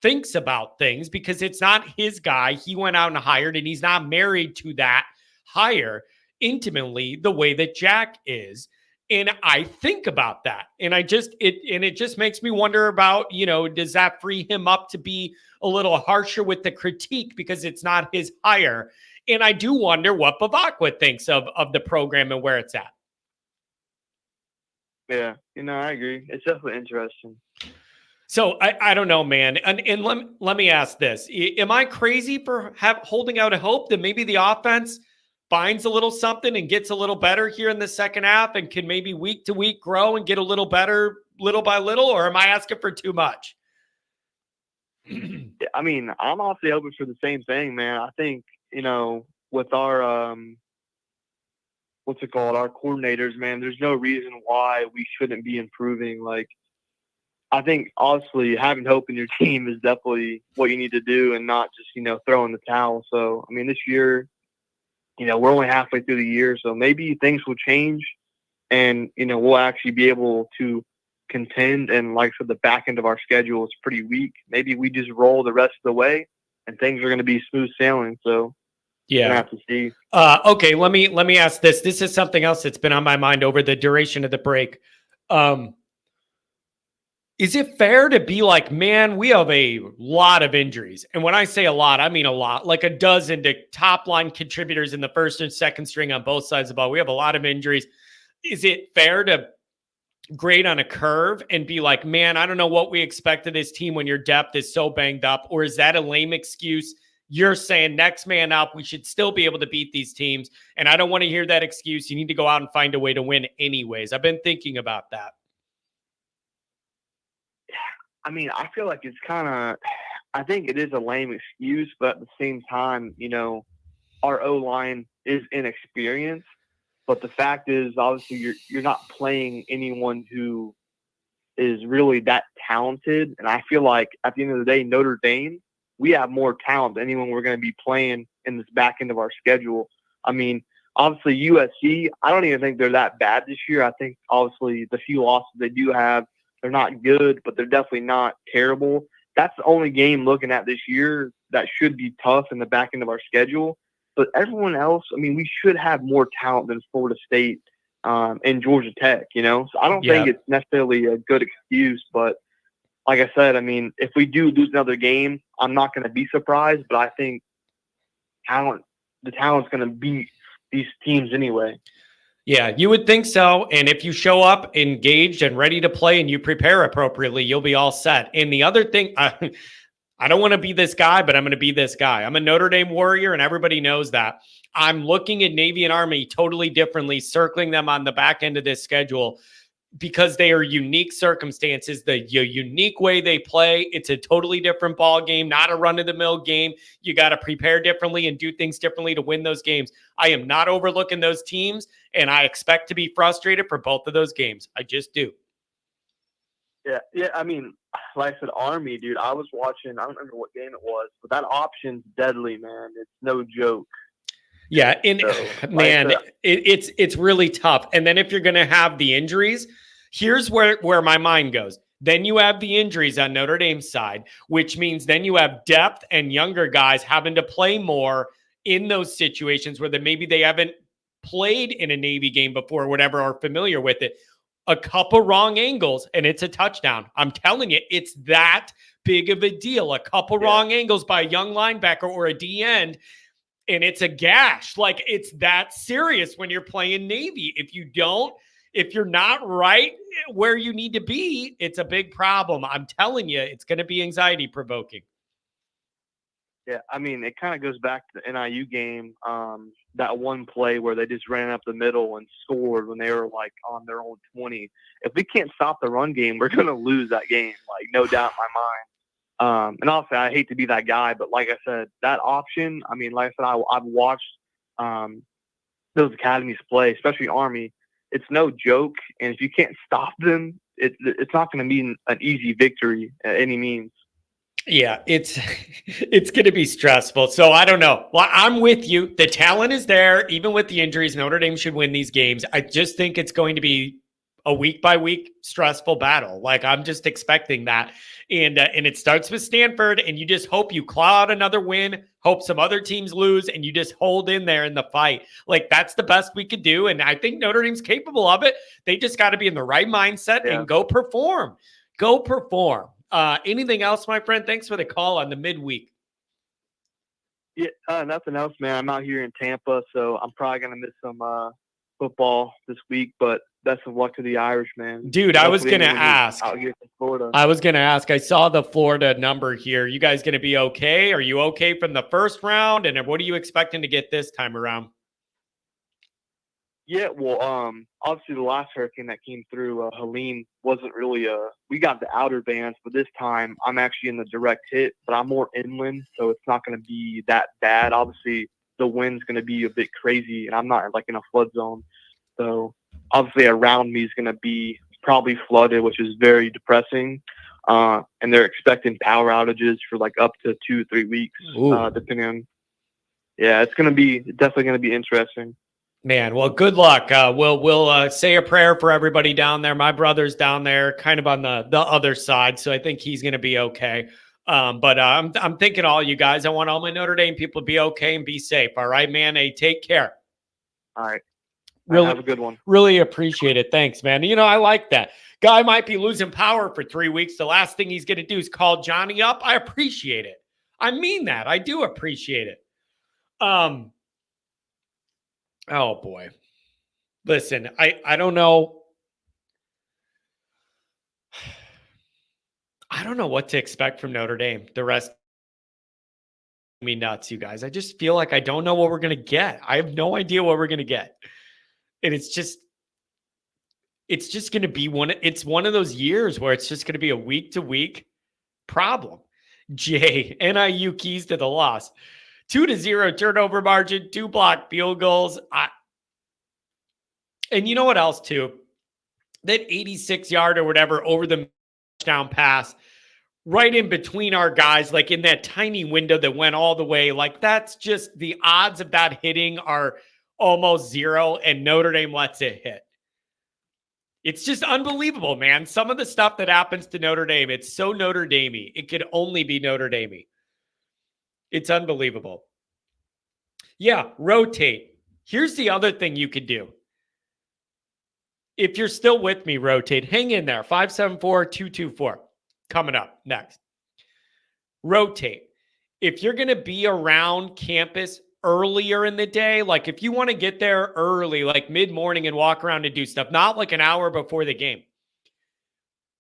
thinks about things because it's not his guy. He went out and hired, and he's not married to that hire intimately the way that Jack is. And I think about that. And it just makes me wonder about, does that free him up to be a little harsher with the critique because it's not his hire? And I do wonder what Bavacqua thinks of the program and where it's at. Yeah, I agree. It's definitely interesting. So I don't know, man. And let me ask this. Am I crazy for holding out a hope that maybe the offense finds a little something and gets a little better here in the second half and can maybe week to week grow and get a little better little by little? Or am I asking for too much? I mean, I'm honestly hoping for the same thing, man. I think, with our, our coordinators, man, there's no reason why we shouldn't be improving. Like, I think honestly having hope in your team is definitely what you need to do, and not just throw in the towel. So I mean, this year, we're only halfway through the year, so maybe things will change, and we'll actually be able to contend. And like I said, the back end of our schedule is pretty weak. Maybe we just roll the rest of the way, and things are going to be smooth sailing. So yeah, we're gonna have to see. Okay, let me ask this. This is something else that's been on my mind over the duration of the break. Is it fair to be like, man, we have a lot of injuries? And when I say a lot, I mean a lot, like a dozen to top line contributors in the first and second string on both sides of the ball. We have a lot of injuries. Is it fair to grade on a curve and be like, man, I don't know what we expect of this team when your depth is so banged up? Or is that a lame excuse? You're saying next man up, we should still be able to beat these teams. And I don't want to hear that excuse. You need to go out and find a way to win anyways. I've been thinking about that. I mean, I feel like it's I think it is a lame excuse, but at the same time, our O-line is inexperienced. But the fact is, obviously, you're not playing anyone who is really that talented. And I feel like at the end of the day, Notre Dame, we have more talent than anyone we're going to be playing in this back end of our schedule. I mean, obviously, USC, I don't even think they're that bad this year. I think, obviously, the few losses they do have, they're not good, but they're definitely not terrible. That's the only game looking at this year that should be tough in the back end of our schedule. But everyone else, I mean, we should have more talent than Florida State and Georgia Tech, So I don't think it's necessarily a good excuse. But like I said, I mean, if we do lose another game, I'm not going to be surprised. But I think the talent's going to beat these teams anyway. Yeah, you would think so. And if you show up engaged and ready to play and you prepare appropriately, you'll be all set. And the other thing, I don't want to be this guy, but I'm going to be this guy. I'm a Notre Dame Warrior, and everybody knows that. I'm looking at Navy and Army totally differently, circling them on the back end of this schedule because they are unique circumstances, the unique way they play. It's a totally different ball game, not a run-of-the-mill game. You got to prepare differently and do things differently to win those games. I am not overlooking those teams, and I expect to be frustrated for both of those games. I just do. Yeah. I mean, like I said, Army, dude, I was watching, I don't remember what game it was, but that option's deadly, man. It's no joke. Yeah, and man, it's really tough. And then if you're going to have the injuries, here's where my mind goes. Then you have the injuries on Notre Dame's side, which means then you have depth and younger guys having to play more in those situations where maybe they haven't played in a Navy game before or whatever, or familiar with it. A couple wrong angles and it's a touchdown. I'm telling you, it's that big of a deal. A couple wrong angles by a young linebacker or a D end, and it's a gash. Like, it's that serious when you're playing Navy. If you're not right where you need to be, it's a big problem. I'm telling you, it's going to be anxiety provoking. Yeah, I mean, it kind of goes back to the NIU game, that one play where they just ran up the middle and scored when they were like on their own 20. If we can't stop the run game, we're going to lose that game, like no doubt in my mind. And also, I hate to be that guy, but like I said, that option, I mean, like I said, I've watched those academies play, especially Army. It's no joke, and if you can't stop them, it's not going to mean an easy victory at any means. Yeah, it's going to be stressful. So I don't know. Well, I'm with you. The talent is there. Even with the injuries, Notre Dame should win these games. I just think it's going to be a week by week stressful battle. Like, I'm just expecting that. And it starts with Stanford, and you just hope you claw out another win, hope some other teams lose, and you just hold in there in the fight. Like, that's the best we could do. And I think Notre Dame's capable of it. They just got to be in the right mindset and go perform. Go perform. Anything else, my friend? Thanks for the call on the midweek. Yeah, nothing else, man. I'm out here in Tampa, so I'm probably going to miss some football this week, but best of luck to the Irish, man. Dude, I was going to ask. Out here from Florida. I was going to ask. I saw the Florida number here. You guys going to be okay? Are you okay from the first round? And what are you expecting to get this time around? Yeah, well, obviously the last hurricane that came through, Helene, wasn't really we got the outer bands, but this time I'm actually in the direct hit, but I'm more inland, so it's not going to be that bad. Obviously, the wind's going to be a bit crazy, and I'm not like in a flood zone. So obviously around me is going to be probably flooded, which is very depressing. And they're expecting power outages for like up to 2-3 weeks, depending on. Yeah, it's definitely going to be interesting. Man, well, good luck. We'll say a prayer for everybody down there. My brother's down there, kind of on the other side, so I think he's going to be okay. But I'm thinking all you guys. I want all my Notre Dame people to be okay and be safe. All right, man. Hey, take care. All right. Really, have a good one. Really appreciate it. Thanks, man. I like that. Guy might be losing power for 3 weeks. The last thing he's going to do is call Johnny up. I appreciate it. I mean that. I do appreciate it. Oh boy. Listen, I don't know. I don't know what to expect from Notre Dame. The rest me nuts, you guys. I just feel like I don't know what we're going to get. I have no idea what we're going to get. And it's just going to be one of those years where it's just going to be a week to week problem. Jay, NIU keys to the loss. 2-0 turnover margin, 2 blocked field goals. And you know what else too? That 86-yard or whatever over the touchdown pass right in between our guys, like in that tiny window that went all the way. Like that's just the odds of that hitting are almost zero, and Notre Dame lets it hit. It's just unbelievable, man. Some of the stuff that happens to Notre Dame, it's so Notre Dame-y. It could only be Notre Dame-y. It's unbelievable. Yeah, rotate. Here's the other thing you could do. If you're still with me, rotate. Hang in there. 574-224. Coming up next. Rotate. If you're going to be around campus earlier in the day, like if you want to get there early, like mid-morning and walk around and do stuff, not like an hour before the game,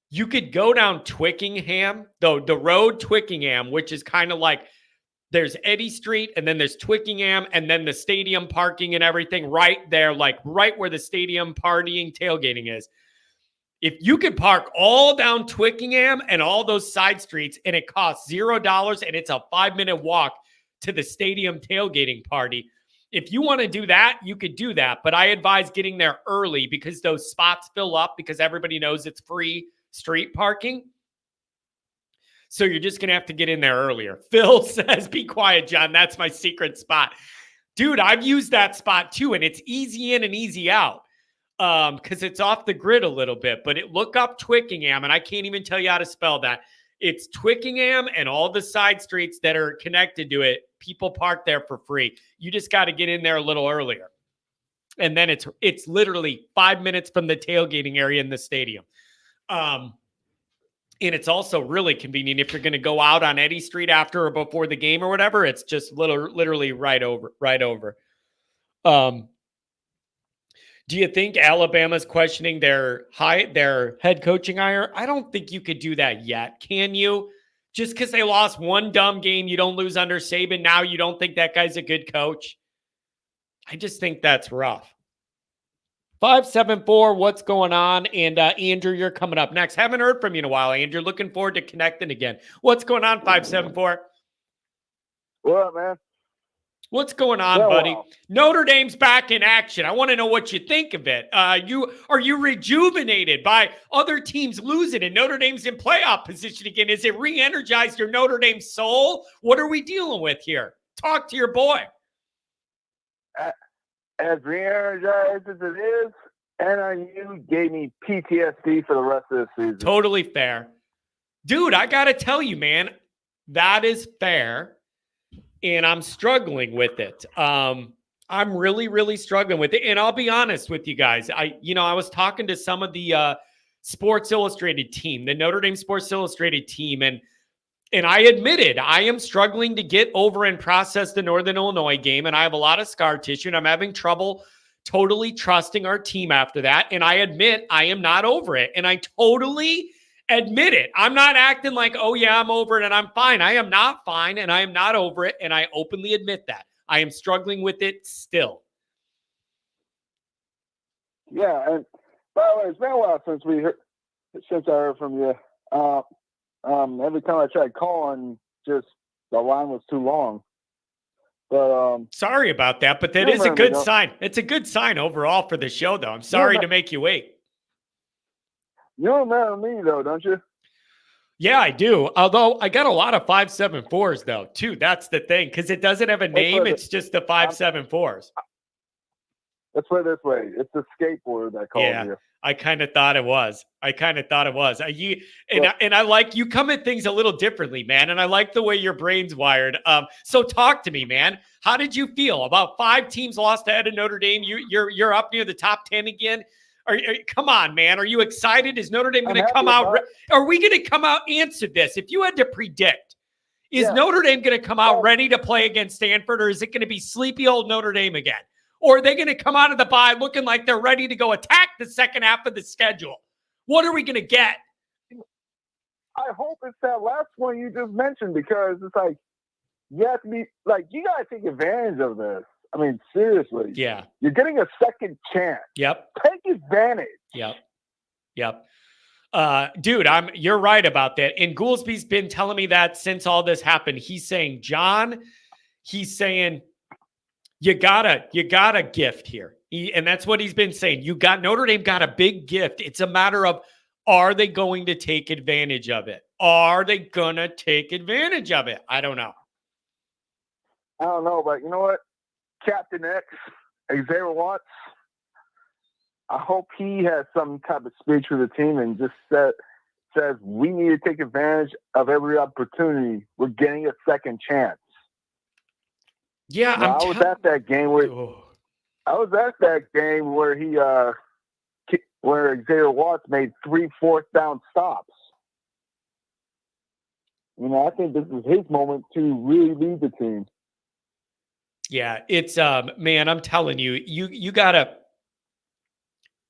you could go down Twickenham, the road Twickenham, which is kind of like there's Eddy Street and then there's Twickenham and then the stadium parking and everything right there, like right where the stadium partying tailgating is. If you could park all down Twickenham and all those side streets and it costs $0 and it's a 5-minute walk to the stadium tailgating party, if you want to do that, you could do that. But I advise getting there early because those spots fill up because everybody knows it's free street parking. So you're just going to have to get in there earlier. Phil says, be quiet, John. That's my secret spot. Dude, I've used that spot too, and it's easy in and easy out because it's off the grid a little bit. But look up Twickenham, and I can't even tell you how to spell that. It's Twickenham and all the side streets that are connected to it. People park there for free. You just got to get in there a little earlier. And then it's literally 5 minutes from the tailgating area in the stadium. And it's also really convenient if you're going to go out on Eddy Street after or before the game or whatever. It's just literally right over. Do you think Alabama's questioning their head coaching hire? I don't think you could do that yet. Can you? Just because they lost one dumb game, you don't lose under Saban. Now you don't think that guy's a good coach? I just think that's rough. 574, what's going on? And Andrew, you're coming up next. Haven't heard from you in a while, Andrew. Looking forward to connecting again. What's going on, 574? What up, man? What's going on, buddy? Well. Notre Dame's back in action. I want to know what you think of it. Are you rejuvenated by other teams losing and Notre Dame's in playoff position again? Is it re-energized your Notre Dame soul? What are we dealing with here? Talk to your boy. As re-energized as it is, NIU gave me PTSD for the rest of the season. Totally fair. Dude, I got to tell you, man, that is fair. And I'm struggling with it. I'm really, really struggling with it. And I'll be honest with you guys. I was talking to some of the Sports Illustrated team, the Notre Dame Sports Illustrated team, and I admitted I am struggling to get over and process the Northern Illinois game, and I have a lot of scar tissue, and I'm having trouble totally trusting our team after that. And I admit I am not over it, and I totally admit it. I'm not acting like, oh yeah, I'm over it and I'm fine. I am not fine, and I am not over it, and I openly admit that. I am struggling with it still. Yeah, and by the way, it's been a while since I heard from you. Every time I tried calling, just the line was too long. But sorry about that, but that is a good sign. It's a good sign overall for the show, though. I'm sorry to make you wait. You remember me, though, don't you? Yeah, I do. Although I got a lot of 5.74s though, too. That's the thing, because it doesn't have a name. It's just the 5.74s. Let's put it this way: it's the skateboarder that called you. I kind of thought it was. I like you come at things a little differently, man. And I like the way your brain's wired. So talk to me, man. How did you feel about 5 teams lost ahead of Notre Dame? You're up near the top 10 again. Come on, man. Are you excited? Is Notre Dame going to come out? Are we going to come out? Answer this. If you had to predict, is Notre Dame going to come out ready to play against Stanford, or is it going to be sleepy old Notre Dame again? Or are they going to come out of the bye looking like they're ready to go attack the second half of the schedule? What are we going to get? I hope it's that last one you just mentioned, because it's like, you have to be like, you got to take advantage of this. I mean, seriously. Yeah. You're getting a second chance. Yep. Take advantage. Yep. Dude, you're right about that. And Goolsby's been telling me that since all this happened. He's saying, you got a gift here. And that's what he's been saying. Notre Dame got a big gift. It's a matter of, are they going to take advantage of it? Are they going to take advantage of it? I don't know. But you know what? Captain X, Xavier Watts, I hope he has some type of speech for the team and just says we need to take advantage of every opportunity. We're getting a second chance. Yeah, I was at that game where Xavier Watts made 3 fourth-down stops. I think this is his moment to really lead the team. Yeah, it's man, I'm telling you, you gotta.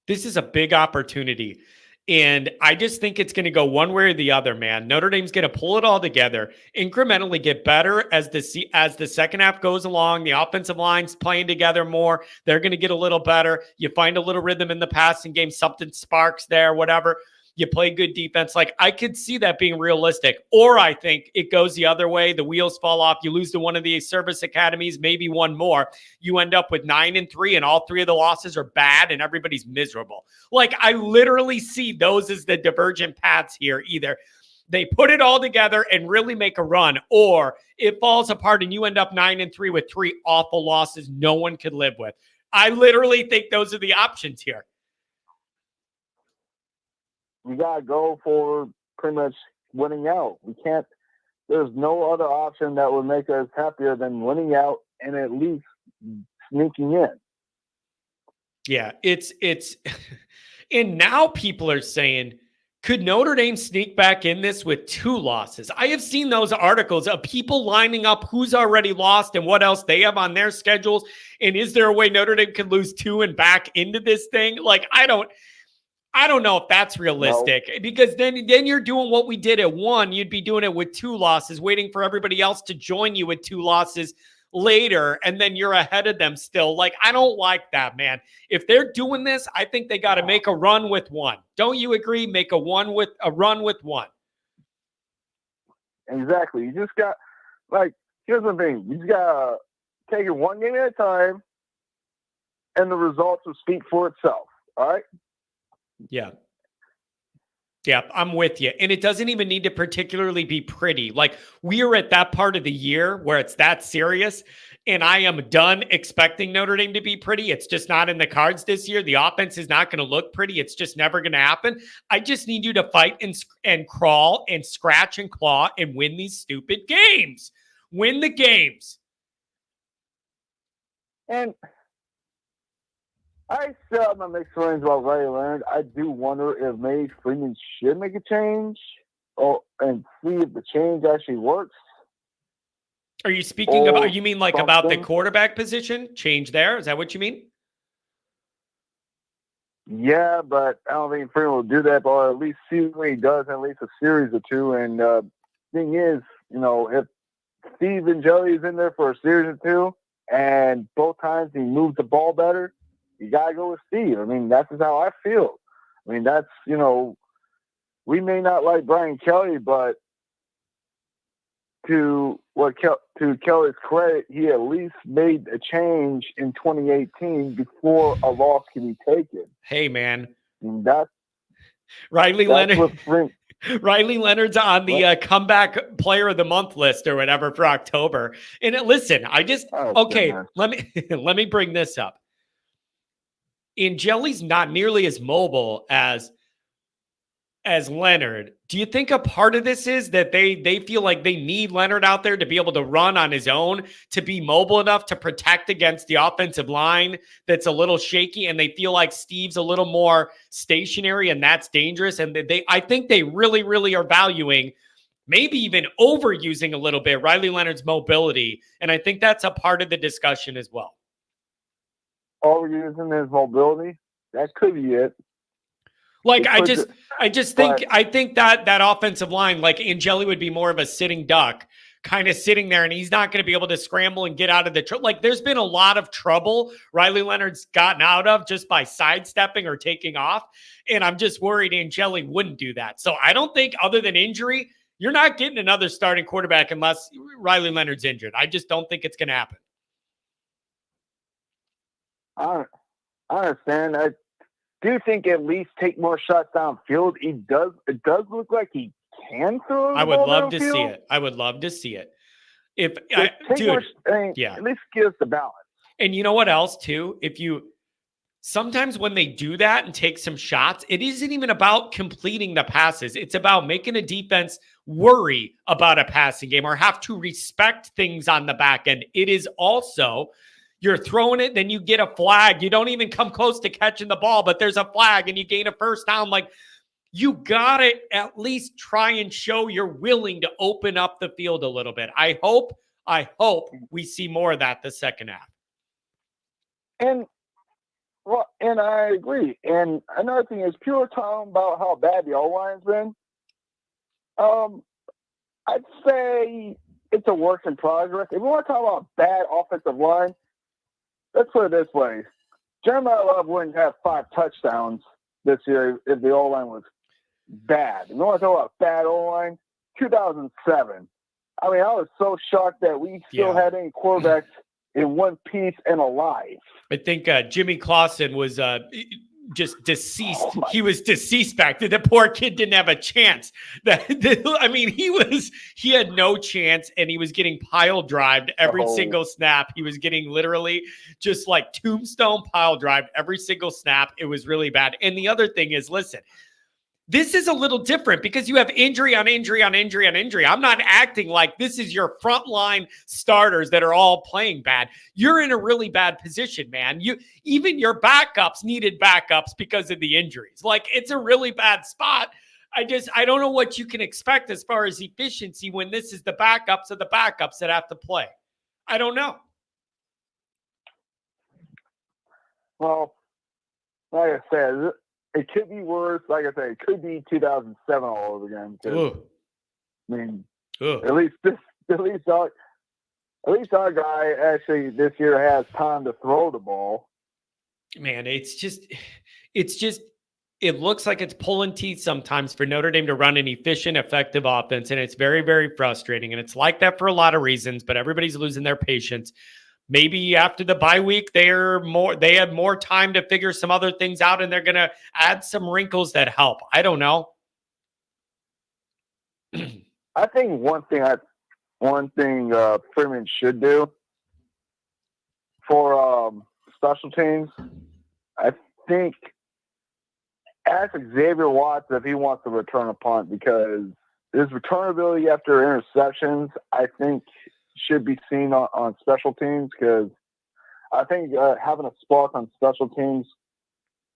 This is a big opportunity, and I just think it's going to go one way or the other, man. Notre Dame's going to pull it all together, incrementally get better as the second half goes along. The offensive line's playing together more. They're going to get a little better. You find a little rhythm in the passing game, something sparks there, whatever. You play good defense. Like, I could see that being realistic. Or I think it goes the other way. The wheels fall off. You lose to one of the service academies, maybe one more. You end up with 9-3, and all 3 of the losses are bad, and everybody's miserable. Like, I literally see those as the divergent paths here. Either they put it all together and really make a run, or it falls apart and you end up 9-3 with 3 awful losses no one could live with. I literally think those are the options here. We got to go for pretty much winning out. There's no other option that would make us happier than winning out and at least sneaking in. Yeah, it's and now people are saying, could Notre Dame sneak back in this with 2 losses? I have seen those articles of people lining up who's already lost and what else they have on their schedules. And is there a way Notre Dame could lose 2 and back into this thing? Like, I don't know if that's realistic, because then you're doing what we did at 1. You'd be doing it with 2 losses, waiting for everybody else to join you with 2 losses later, and then you're ahead of them still. Like, I don't like that, man. If they're doing this, I think they got to make a run with 1. Don't you agree? Make a run with 1. Exactly. You just got, here's the thing. You just got to take it one game at a time, and the results will speak for itself. All right? Yeah. Yeah, I'm with you. And it doesn't even need to particularly be pretty. Like, we are at that part of the year where it's that serious, and I am done expecting Notre Dame to be pretty. It's just not in the cards this year. The offense is not going to look pretty. It's just never going to happen. I just need you to fight and crawl and scratch and claw and win these stupid games. Win the games. And I still have my mixed feelings about Riley Leonard. I do wonder if maybe Freeman should make a change and see if the change actually works. Are you speaking about, you mean like something about the quarterback position? Change there? Is that what you mean? Yeah, but I don't think Freeman will do that, but at least see what he does in at least a series or 2. And thing is, if Steve and Jelly is in there for a series or 2, and both times he moves the ball better, you got to go with Steve. I mean, that's just how I feel. I mean, that's, we may not like Brian Kelly, but to Kelly's credit, he at least made a change in 2018 before a loss can be taken. Hey, man. And that's Riley That's Leonard. what Freeman. Riley Leonard's on the comeback player of the month list or whatever for October. And listen, okay, let me bring this up. Angeli's not nearly as mobile as Leonard. Do you think a part of this is that they feel like they need Leonard out there to be able to run on his own, to be mobile enough to protect against the offensive line that's a little shaky, and they feel like Steve's a little more stationary and that's dangerous? And I think they really, really are valuing, maybe even overusing a little bit, Riley Leonard's mobility. And I think that's a part of the discussion as well. Overusing his mobility? That could be it. Like, I think that offensive line, like Angeli would be more of a sitting duck, kind of sitting there, and he's not going to be able to scramble and get out of the like, there's been a lot of trouble Riley Leonard's gotten out of just by sidestepping or taking off. And I'm just worried Angeli wouldn't do that. So I don't think, other than injury, you're not getting another starting quarterback unless Riley Leonard's injured. I just don't think it's going to happen. I understand. I do think at least take more shots downfield. It does look like he can throw. I would love to see it. I would love to see it. Yeah, at least give us the balance. And you know what else too? Sometimes when they do that and take some shots, it isn't even about completing the passes. It's about making a defense worry about a passing game or have to respect things on the back end. It is also, you're throwing it, then you get a flag. You don't even come close to catching the ball, but there's a flag and you gain a first down. Like, you got to at least try and show you're willing to open up the field a little bit. I hope we see more of that the second half. And I agree. And another thing is, people are talking about how bad the O-line's been. I'd say it's a work in progress. If we want to talk about bad offensive line, let's put it this way. Jeremiah Love wouldn't have 5 touchdowns this year if the O-line was bad. You want to talk about bad O-line? 2007. I mean, I was so shocked that we still had any quarterbacks in one piece and alive. I think Jimmy Clausen was just deceased. He was deceased back then. The poor kid didn't have a chance. He had no chance, and he was getting pile drived every single snap. He was getting literally just like tombstone pile drive every single snap. It was really bad. And the other thing is, listen, this is a little different because you have injury on injury on injury on injury. I'm not acting like this is your frontline starters that are all playing bad. You're in a really bad position, man. Even your backups needed backups because of the injuries. Like, it's a really bad spot. I don't know what you can expect as far as efficiency when this is the backups of the backups that have to play. I don't know. Well, like I said, it could be worse. Like I said, it could be 2007 all over again. I mean, at least our guy actually this year has time to throw the ball. Man, it looks like it's pulling teeth sometimes for Notre Dame to run an efficient, effective offense, and it's very, very frustrating. And it's like that for a lot of reasons, but everybody's losing their patience. Maybe after the bye week, they have more time to figure some other things out, and they're going to add some wrinkles that help. I don't know. I think one thing Freeman should do for special teams, I think ask Xavier Watts if he wants to return a punt, because his returnability after interceptions, I think, should be seen on special teams, because I think having a spot on special teams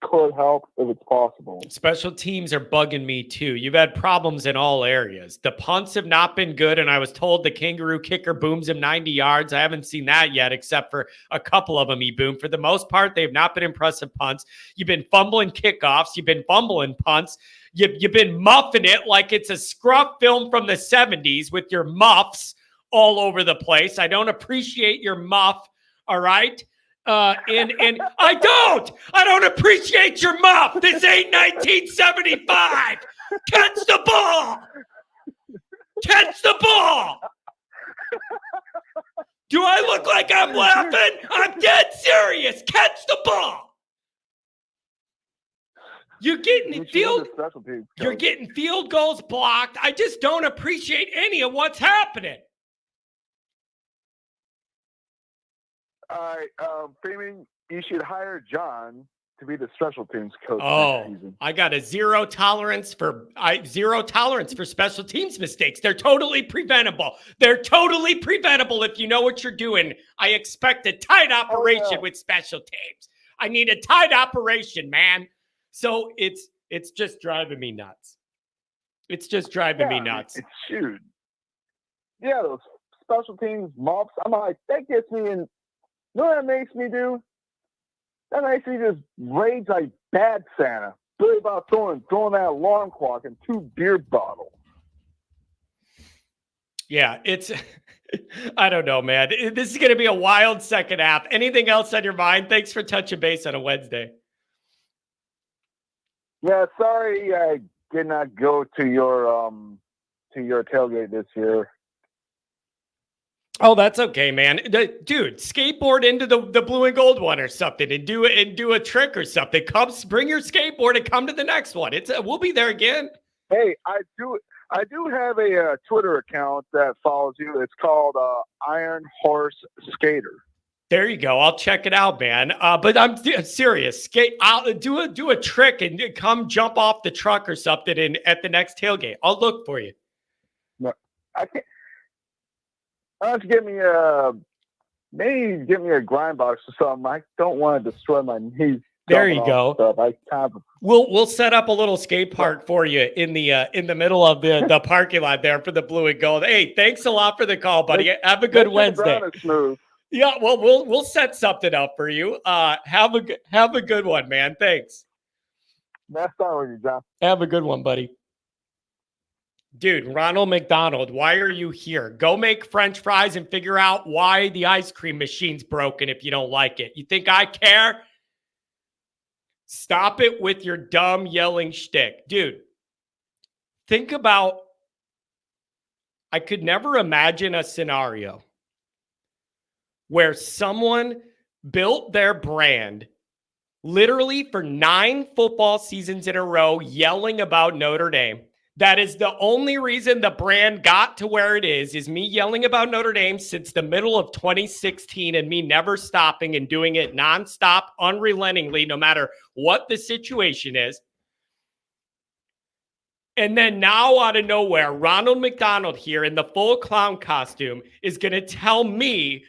could help if it's possible. Special teams are bugging me too. You've had problems in all areas. The punts have not been good, and I was told the kangaroo kicker booms him 90 yards. I haven't seen that yet, except for a couple of them he boomed. For the most part, they have not been impressive punts. You've been fumbling kickoffs. You've been fumbling punts. You've been muffing it like it's a scruff film from the 70s with your muffs all over the place. I don't appreciate your muff. All right. And I don't appreciate your muff. This ain't 1975. Catch the ball. Catch the ball. Do I look like I'm laughing? I'm dead serious. Catch the ball. You're getting You should field. win the special teams, You're coach. getting field goals blocked. I just don't appreciate any of what's happening. All right, Freeman, you should hire John to be the special teams coach next season. I got a zero tolerance for special teams mistakes. They're totally preventable. They're totally preventable if you know what you're doing. I expect a tight operation with special teams. I need a tight operation, man. So it's just driving me nuts. It's just driving me nuts. Shoot. Yeah, those special teams mops. I'm like, that gets me in. You know what that makes me do? That makes me just rage like bad Santa. Really about throwing that alarm clock and 2 beer bottles. Yeah, it's I don't know, man. This is going to be a wild second half. Anything else on your mind? Thanks for touching base on a Wednesday. Yeah, sorry I did not go to your tailgate this year. Oh, that's okay, man. Dude, skateboard into the blue and gold one or something and do a trick or something. Bring your skateboard and come to the next one. We'll be there again. Hey, I do have a Twitter account that follows you. It's called Iron Horse Skater. There you go. I'll check it out, man. But I'm serious. I'll do a trick and come jump off the truck or something at the next tailgate. I'll look for you. No, I can't. Why don't you give me a grind box or something? I don't want to destroy my knees. There you go. Stuff. We'll set up a little skate park for you in the middle of the parking lot there for the blue and gold. Hey, thanks a lot for the call, buddy. Have a good Wednesday. Yeah, well, we'll set something up for you. Have a good one, man. Thanks. Nice time with you, John. Have a good one, buddy. Dude, Ronald McDonald, why are you here? Go make French fries and figure out why the ice cream machine's broken if you don't like it. You think I care? Stop it with your dumb yelling shtick. Dude, think about, I could never imagine a scenario where someone built their brand literally for 9 football seasons in a row yelling about Notre Dame. That is the only reason the brand got to where it is me yelling about Notre Dame since the middle of 2016 and me never stopping and doing it nonstop, unrelentingly, no matter what the situation is. And then now out of nowhere, Ronald McDonald here in the full clown costume is going to tell me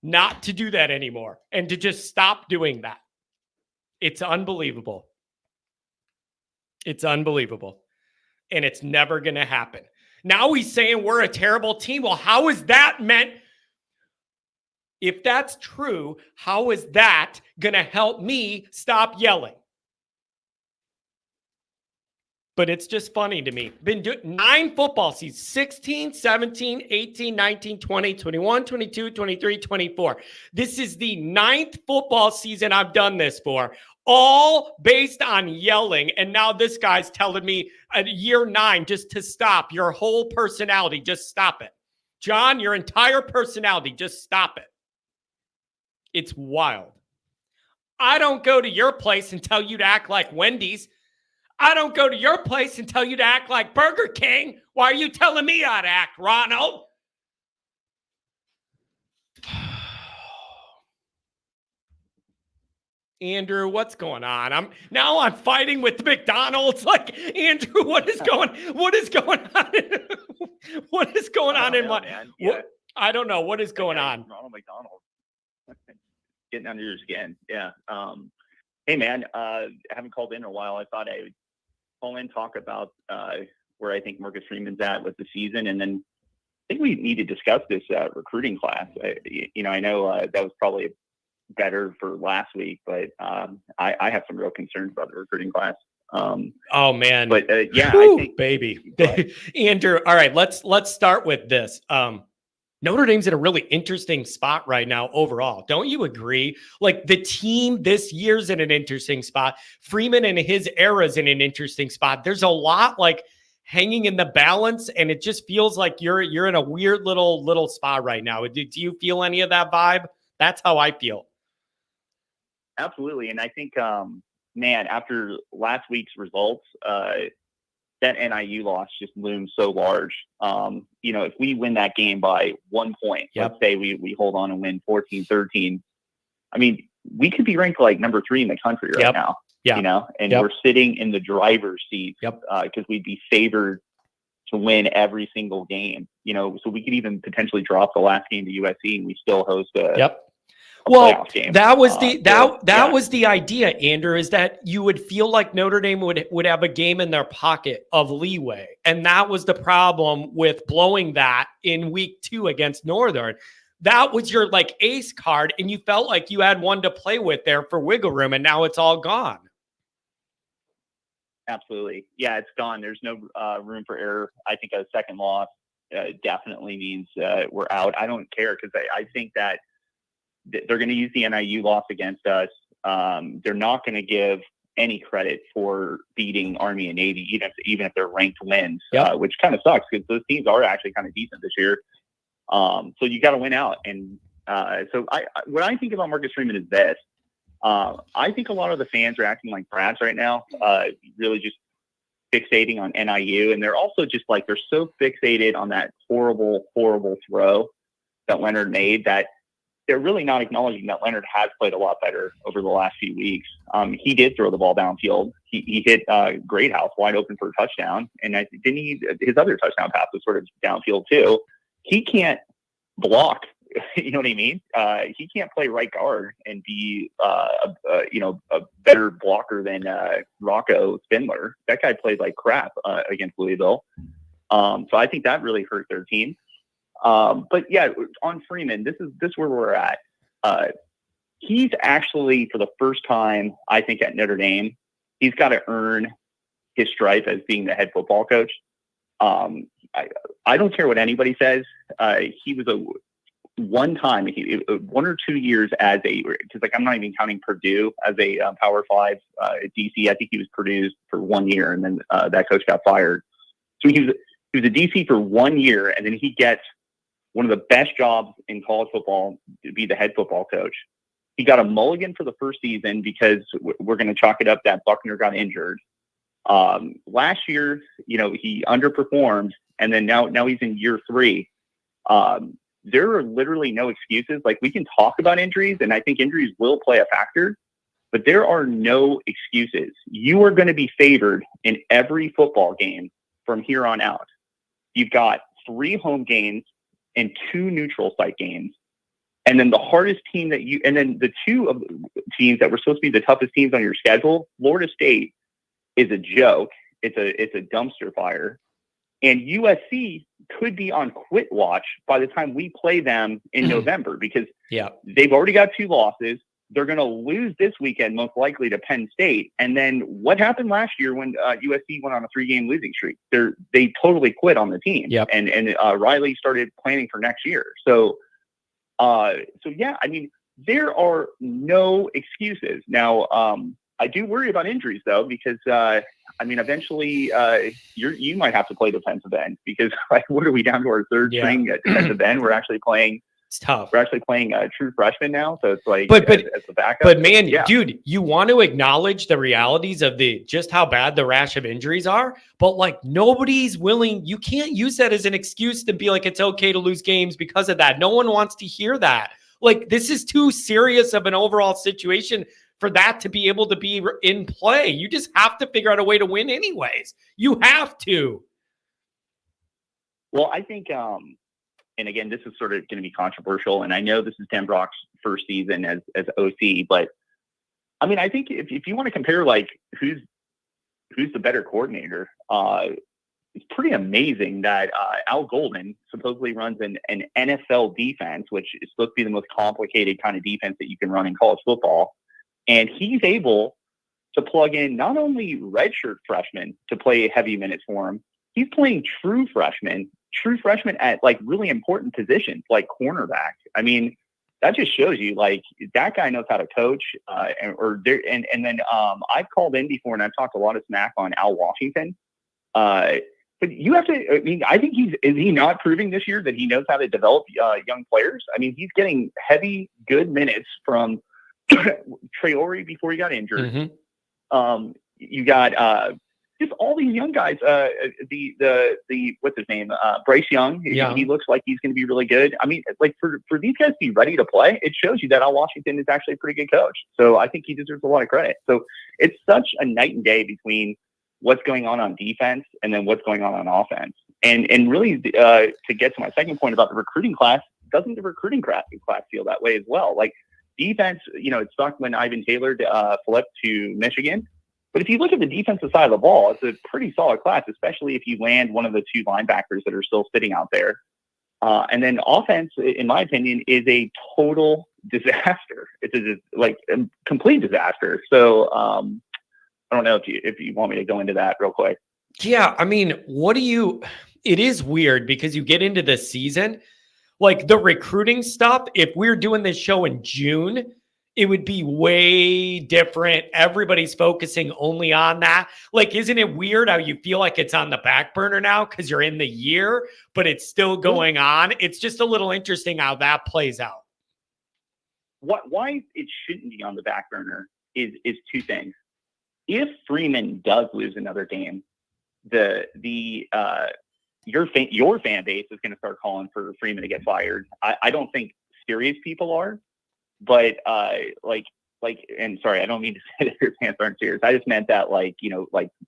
not to do that anymore and to just stop doing that. It's unbelievable. It's unbelievable. And it's never going to happen. Now he's saying we're a terrible team. Well, how is that meant? If that's true, how is that going to help me stop yelling? But it's just funny to me. Been doing 9 football seasons, 16, 17, 18, 19, 20, 21, 22, 23, 24. This is the 9th football season I've done this for, all based on yelling. And now this guy's telling me at year 9 just to stop your whole personality. Just stop it. John, your entire personality, just stop it. It's wild. I don't go to your place and tell you to act like Wendy's. I don't go to your place and tell you to act like Burger King. Why are you telling me how to act, Ronald? Andrew, what's going on? I'm fighting with McDonald's. Like, Andrew, what is going on? What is going on in my man. Yeah. I don't know. What is going on? Ronald McDonald. Getting under your skin. Yeah. Hey man, I haven't called in a while. I thought I would call in, talk about where I think Marcus Freeman's at with the season, and then I think we need to discuss this recruiting class. I know that was probably better for last week, but I have some real concerns about the recruiting class. Oh man, but yeah, whew, I think baby, Andrew. All right, let's start with this. Notre Dame's in a really interesting spot right now overall. Don't you agree? Like, the team this year's in an interesting spot. Freeman and his era's in an interesting spot. There's a lot like hanging in the balance, and it just feels like you're in a weird little spot right now. Do you feel any of that vibe? That's how I feel. Absolutely. And I think, man, after last week's results, that NIU loss just looms so large. If we win that game by 1 point, let's say we hold on and win 14-13. I mean, we could be ranked like number 3 in the country right now. Yeah. And we're sitting in the driver's seat because we'd be favored to win every single game. So we could even potentially drop the last game to USC and we still host a playoff game. That was was the idea, Andrew, is that you would feel like Notre Dame would have a game in their pocket of leeway. And that was the problem with blowing that in week 2 against Northern. That was your like ace card, and you felt like you had one to play with there for wiggle room, and now it's all gone. Absolutely. Yeah, it's gone. There's no room for error. I think a second loss definitely means we're out. I don't care because I think that they're going to use the NIU loss against us. They're not going to give any credit for beating Army and Navy, even if they're ranked wins, which kind of sucks because those teams are actually kind of decent this year. So you got to win out. And so what I think about Marcus Freeman is this. I think a lot of the fans are acting like brats right now, really just fixating on NIU. And they're also just like, they're so fixated on that horrible, horrible throw that Leonard made that they're really not acknowledging that Leonard has played a lot better over the last few weeks. He did throw the ball downfield. He hit Greathouse wide open for a touchdown. And his other touchdown pass was sort of downfield too. He can't block. You know what I mean? He can't play right guard and be, a better blocker than Rocco Spindler. That guy played like crap against Louisville. So I think that really hurt their team. But yeah, on Freeman, this is where we're at. He's actually, for the first time, I think at Notre Dame, he's got to earn his stripe as being the head football coach. I don't care what anybody says. He was one or 2 years as because like I'm not even counting Purdue as a Power 5 DC. I think he was Purdue for 1 year, and then that coach got fired. So he was a DC for 1 year, and then he gets one of the best jobs in college football to be the head football coach. He got a mulligan for the first season because we're going to chalk it up that Buckner got injured. Last year, he underperformed, and then now he's in year 3. There are literally no excuses. Like, we can talk about injuries, and I think injuries will play a factor, but there are no excuses. You are going to be favored in every football game from here on out. You've got 3 home games and 2 neutral site games. And then the hardest team and then the 2 of the teams that were supposed to be the toughest teams on your schedule, Florida State is a joke. It's a dumpster fire. And USC could be on quit watch by the time we play them in November because they've already got 2 losses. They're going to lose this weekend, most likely to Penn State. And then what happened last year when USC went on a 3-game losing streak? They totally quit on the team. And Riley started planning for next year. So yeah, I mean, there are no excuses. Now, I do worry about injuries though, because eventually you might have to play defensive end because what are we down to our 3rd string at defensive end? We're actually playing. It's tough. We're actually playing a true freshman now, so it's like as the backup. But man, dude, you want to acknowledge the realities of just how bad the rash of injuries are. But like nobody's willing. You can't use that as an excuse to be like it's okay to lose games because of that. No one wants to hear that. Like this is too serious of an overall situation for that to be able to be in play. You just have to figure out a way to win anyways. You have to. Well, I think, and again, this is sort of going to be controversial, and I know this is Tim Brock's first season as OC, but I mean, I think if you want to compare like who's the better coordinator, it's pretty amazing that Al Golden supposedly runs an NFL defense, which is supposed to be the most complicated kind of defense that you can run in college football. And he's able to plug in not only redshirt freshmen to play heavy minutes for him, he's playing true freshmen at like really important positions like cornerback. I mean, that just shows you like that guy knows how to coach. And then I've called in before and I've talked a lot of smack on Al Washington. But you have to, I mean, I think is he not proving this year that he knows how to develop young players? I mean, he's getting heavy, good minutes from Traore before he got injured. You got just all these young guys. The what's his name? Bryce Young. He looks like he's going to be really good. I mean, like for these guys to be ready to play, it shows you that Al Washington is actually a pretty good coach. So I think he deserves a lot of credit. So it's such a night and day between what's going on defense and then what's going on offense. And really, to get to my second point about the recruiting class, doesn't the recruiting class feel that way as well? Like defense, it sucked when Ivan Taylor flipped to Michigan. But if you look at the defensive side of the ball, it's a pretty solid class, especially if you land one of the two linebackers that are still sitting out there. And then offense, in my opinion, is a total disaster. It's a complete disaster. So I don't know if you want me to go into that real quick. Yeah, I mean, it is weird because you get into the season, like the recruiting stuff, if we're doing this show in June, it would be way different. Everybody's focusing only on that. Like, isn't it weird how you feel like it's on the back burner now because you're in the year, but it's still going on? It's just a little interesting how that plays out. Why it shouldn't be on the back burner is two things. If Freeman does lose another game, your fan base is going to start calling for Freeman to get fired. I don't think serious people are. But and sorry, I don't mean to say that your fans aren't serious. I just meant that like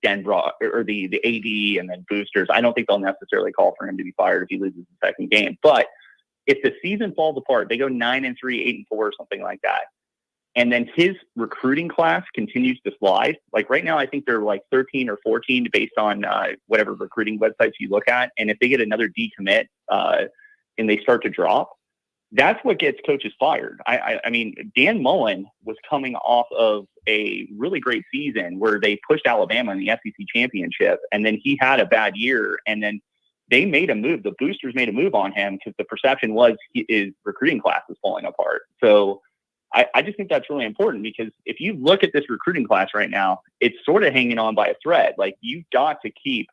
Denver or the AD and then boosters. I don't think they'll necessarily call for him to be fired if he loses the second game. But if the season falls apart, they go 9-3, 8-4, or something like that, and then his recruiting class continues to slide. Like right now, I think they're like 13 or 14 based on whatever recruiting websites you look at. And if they get another decommit and they start to drop, that's what gets coaches fired. I mean, Dan Mullen was coming off of a really great season where they pushed Alabama in the SEC championship, and then he had a bad year, and then they made a move. The boosters made a move on him because the perception was his recruiting class was falling apart. So I just think that's really important because if you look at this recruiting class right now, it's sort of hanging on by a thread. Like you've got to keep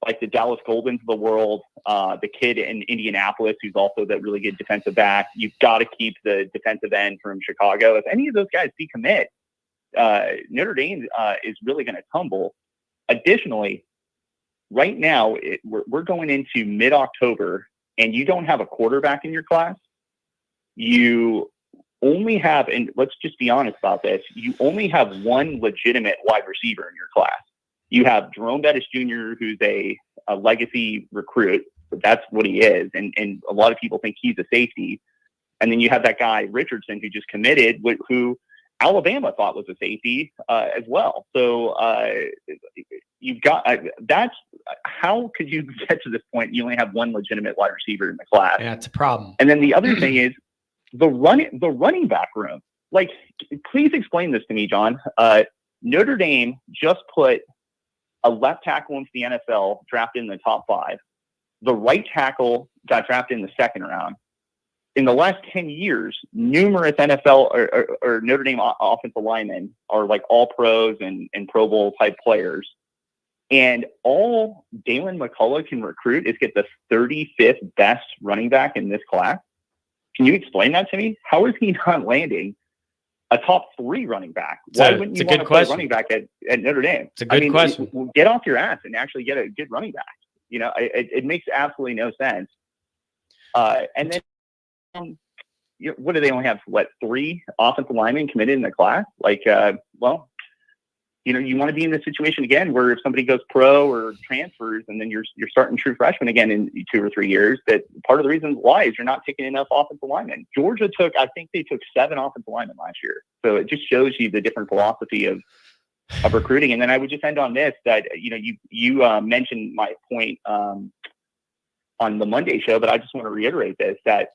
like the Dallas Goldens of the world, the kid in Indianapolis, who's also that really good defensive back. You've got to keep the defensive end from Chicago. If any of those guys decommit, Notre Dame is really going to tumble. Additionally, right now, we're going into mid-October, and you don't have a quarterback in your class. You only have, and let's just be honest about this, you only have one legitimate wide receiver in your class. You have Jerome Bettis Jr., who's a legacy recruit, but that's what he is. And a lot of people think he's a safety. And then you have that guy, Richardson, who just committed, who Alabama thought was a safety as well. So you've got that's how could you get to this point? You only have one legitimate wide receiver in the class. Yeah, it's a problem. And then the other thing is the running back room. Like, please explain this to me, John. Notre Dame just put a left tackle into the NFL, drafted in the top 5. The right tackle got drafted in the second round. In the last 10 years, numerous NFL or Notre Dame offensive linemen are like all pros and Pro Bowl type players. And all Dalen McCullough can recruit is get the 35th best running back in this class. Can you explain that to me? How is he not landing a top 3 running back? Why wouldn't you want to play running back at Notre Dame? It's a good question. Get off your ass and actually get a good running back. It makes absolutely no sense. And then, what do they only have? 3 offensive linemen committed in the class? You want to be in this situation again where if somebody goes pro or transfers and then you're starting true freshman again in 2 or 3 years, that part of the reason why is you're not taking enough offensive linemen. Georgia I think they took 7 offensive linemen last year. So it just shows you the different philosophy of recruiting. And then I would just end on this, that, you mentioned my point on the Monday show, but I just want to reiterate this, that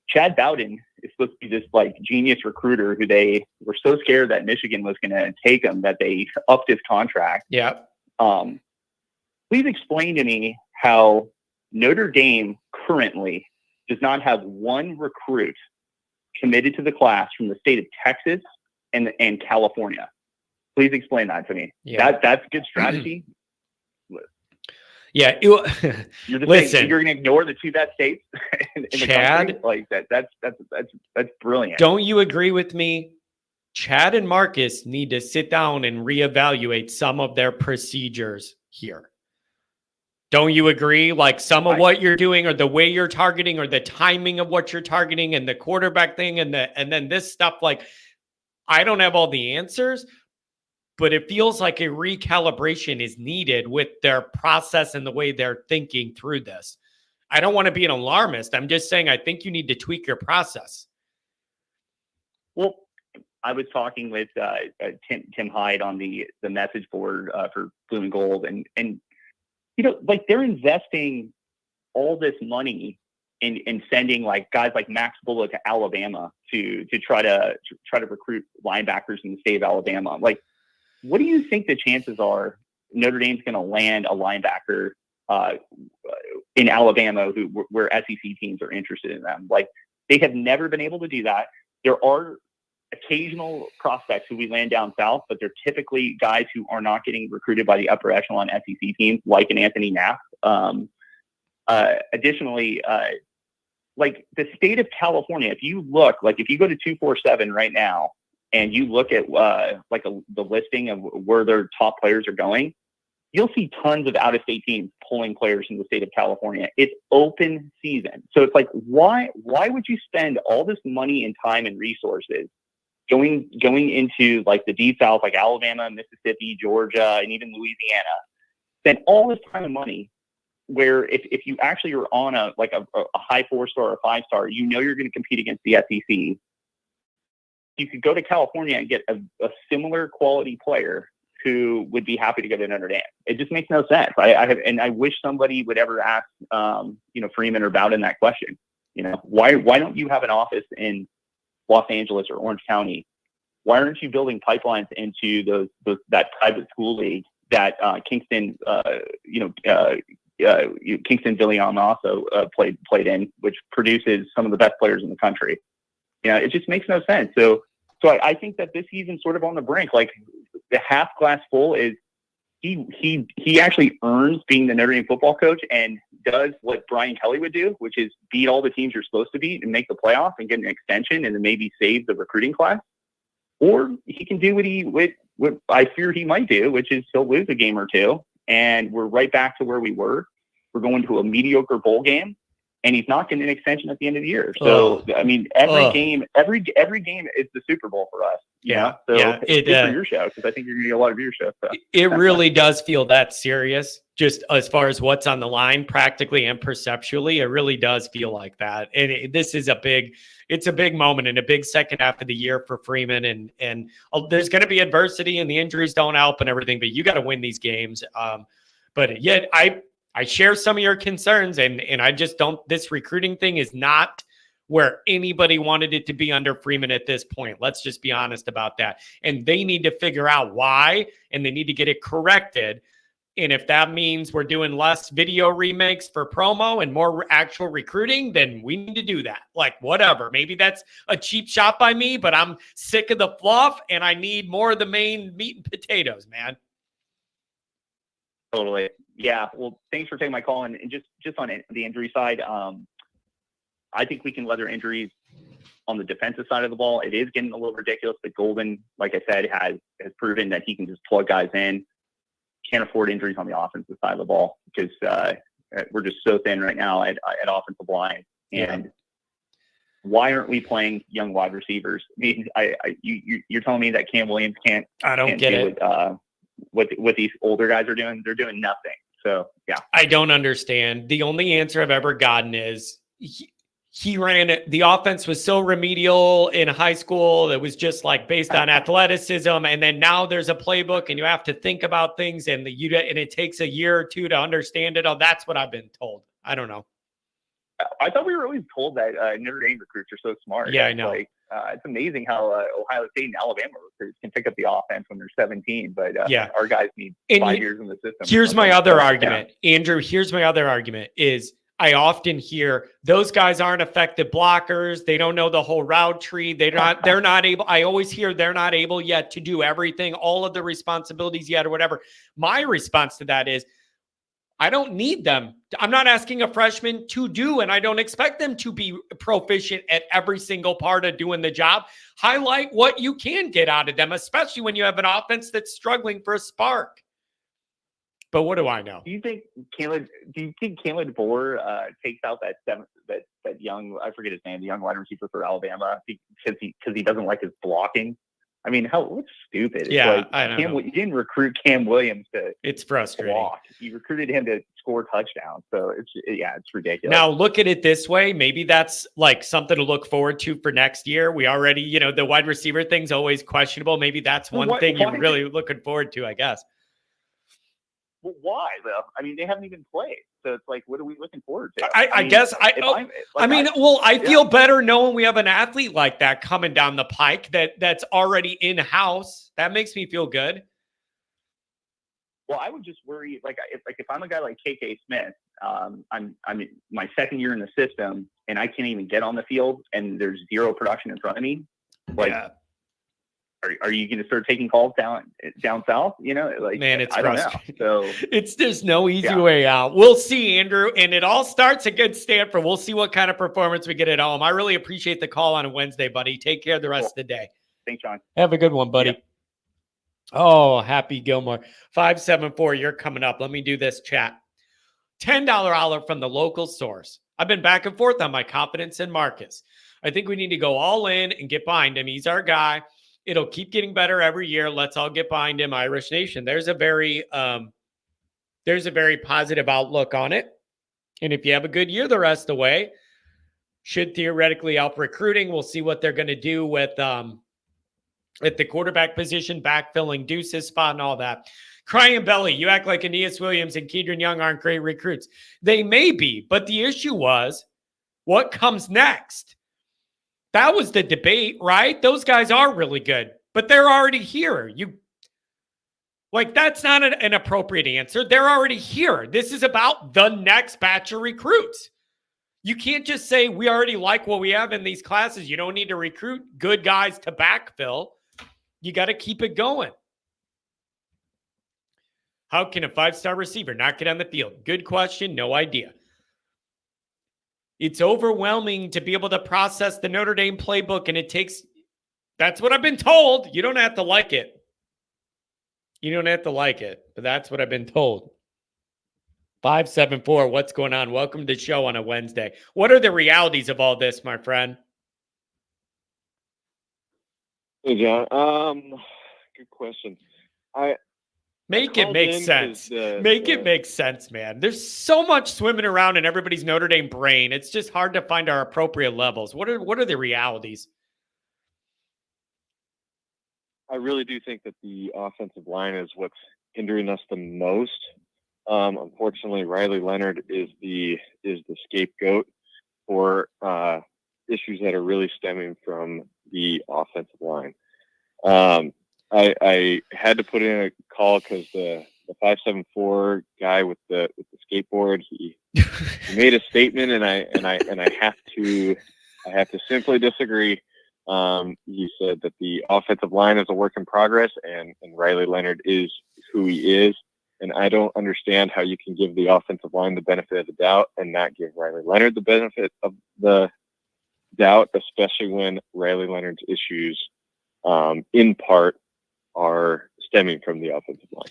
Chad Bowden is supposed to be this genius recruiter who they were so scared that Michigan was going to take him that they upped his contract. Yeah. Please explain to me how Notre Dame currently does not have one recruit committed to the class from the state of Texas and California. Please explain that to me. Yeah. That's good strategy. Yeah, you're saying you're going to ignore the 2 best states in Chad, the country? That's brilliant. Don't you agree with me? Chad and Marcus need to sit down and reevaluate some of their procedures here. Don't you agree? Like some of what you're doing or the way you're targeting or the timing of what you're targeting and the quarterback thing and then this stuff, like I don't have all the answers, but it feels like a recalibration is needed with their process and the way they're thinking through this. I don't want to be an alarmist. I'm just saying I think you need to tweak your process. Well, I was talking with Tim Hyde on the message board for Blue and Gold, and you know, like they're investing all this money in sending like guys like Max Bullock to Alabama to try to recruit linebackers in the state of Alabama. Like, what do you think the chances are Notre Dame's going to land a linebacker in Alabama where SEC teams are interested in them? Like, they have never been able to do that. There are occasional prospects who we land down south, but they're typically guys who are not getting recruited by the upper echelon SEC teams, like an Anthony Knapp. Additionally, like the state of California, if you look, like if you go to 247 right now and you look at the listing of where their top players are going, you'll see tons of out-of-state teams pulling players from the state of California. It's open season. So it's like, why would you spend all this money and time and resources going into like the deep south, like Alabama, Mississippi, Georgia, and even Louisiana, spend all this time and money where if you actually are on a high 4-star or 5-star, you know you're going to compete against the SEC. You could go to California and get a similar quality player who would be happy to go to Notre Dame. It just makes no sense. I wish somebody would ever ask, Freeman or Bowden that question. You know, why don't you have an office in Los Angeles or Orange County? Why aren't you building pipelines into that private school league that Kingston Villiam also played in, which produces some of the best players in the country? You know, it just makes no sense. So I think that this season's sort of on the brink. Like the half glass full is he actually earns being the Notre Dame football coach and does what Brian Kelly would do, which is beat all the teams you're supposed to beat and make the playoff and get an extension and then maybe save the recruiting class. Or he can do what I fear he might do, which is he'll lose a game or two and we're right back to where we were. We're going to a mediocre bowl game, and he's not getting an extension at the end of the year. So, I mean, every game is the Super Bowl for us. Yeah. So yeah. It's good for your show, because I think you're going to get a lot of viewership. So. It really does feel that serious, just as far as what's on the line, practically and perceptually. It really does feel like that. And this is a big moment and a big second half of the year for Freeman. And there's going to be adversity and the injuries don't help and everything, but you got to win these games. But yet I share some of your concerns, and I just don't. This recruiting thing is not where anybody wanted it to be under Freeman at this point. Let's just be honest about that. And they need to figure out why, and they need to get it corrected. And if that means we're doing less video remakes for promo and more actual recruiting, then we need to do that. Like, whatever. Maybe that's a cheap shot by me, but I'm sick of the fluff, and I need more of the main meat and potatoes, man. Totally. Yeah. Well, thanks for taking my call. And just on the injury side, I think we can weather injuries on the defensive side of the ball. It is getting a little ridiculous, but Golden, like I said, has proven that he can just plug guys in. Can't afford injuries on the offensive side of the ball because we're just so thin right now at offensive line. And why aren't we playing young wide receivers? I mean, you're telling me that Cam Williams can't get it. What these older guys are doing? They're doing nothing. So, yeah. I don't understand. The only answer I've ever gotten is he ran it. The offense was so remedial in high school. It was just like based on athleticism. And then now there's a playbook and you have to think about things and it takes a year or two to understand it. Oh, that's what I've been told. I don't know. I thought we were always told that Notre Dame recruits are so smart. Yeah, I know. Like, it's amazing how Ohio State and Alabama recruits can pick up the offense when they're 17, but our guys need 5 years in the system. Here's my other argument, Andrew. Here's my other argument is I often hear those guys aren't effective blockers. They don't know the whole route tree. They're not able. I always hear they're not able yet to do everything, all of the responsibilities yet or whatever. My response to that is, I don't need them. I'm not asking a freshman to do, and I don't expect them to be proficient at every single part of doing the job. Highlight what you can get out of them, especially when you have an offense that's struggling for a spark. But what do I know? Do you think Kalen DeBoer takes out that young, I forget his name, the young wide receiver for Alabama because he doesn't like his blocking? I mean, what's stupid? Yeah, it's like, I don't know. You didn't recruit Cam Williams to It's frustrating. block. You recruited him to score touchdowns. So it's ridiculous. Now look at it this way. Maybe that's like something to look forward to for next year. We already, the wide receiver thing's always questionable. Maybe that's one thing you're really looking forward to, I guess. Well, why though? I mean, they haven't even played, so it's like, what are we looking forward to? I feel better knowing we have an athlete like that coming down the pike that's already in house. That makes me feel good. Well, I would just worry, if I'm a guy like KK Smith, I'm my second year in the system, and I can't even get on the field, and there's zero production in front of me. Are you going to start taking calls down south? Man, it's I don't know. So there's no easy way out. We'll see, Andrew, and it all starts against Stanford. We'll see what kind of performance we get at home. I really appreciate the call on a Wednesday, buddy. Take care of the rest of the day. Thanks, John. Have a good one, buddy. Yeah. Oh, Happy Gilmore. 574, you're coming up. Let me do this chat. $10 olive from the local source. I've been back and forth on my confidence in Marcus. I think we need to go all in and get behind him. He's our guy. It'll keep getting better every year. Let's all get behind him, Irish Nation. There's a very positive outlook on it. And if you have a good year the rest of the way, should theoretically help recruiting. We'll see what they're going to do with at the quarterback position, backfilling Deuce's spot and all that. Crying Belly, you act like Aeneas Williams and Kedron Young aren't great recruits. They may be, but the issue was what comes next. That was the debate, right? Those guys are really good, but they're already here. That's not an appropriate answer. They're already here. This is about the next batch of recruits. You can't just say we already like what we have in these classes. You don't need to recruit good guys to backfill. You got to keep it going. How can a 5-star receiver not get on the field? Good question. No idea. It's overwhelming to be able to process the Notre Dame playbook, and that's what I've been told. You don't have to like it. But that's what I've been told. 574, what's going on? Welcome to the show on a Wednesday. What are the realities of all this, my friend? Hey, John. Good question. Make it make sense. Make it make sense, man. There's so much swimming around in everybody's Notre Dame brain. It's just hard to find our appropriate levels. What are the realities? I really do think that the offensive line is what's hindering us the most. Unfortunately, Riley Leonard is the scapegoat for issues that are really stemming from the offensive line. I had to put in a call because the 574 guy with the skateboard, he made a statement, and I have to simply disagree. He said that the offensive line is a work in progress, and Riley Leonard is who he is, and I don't understand how you can give the offensive line the benefit of the doubt and not give Riley Leonard the benefit of the doubt, especially when Riley Leonard's issues, in part, are stemming from the offensive line.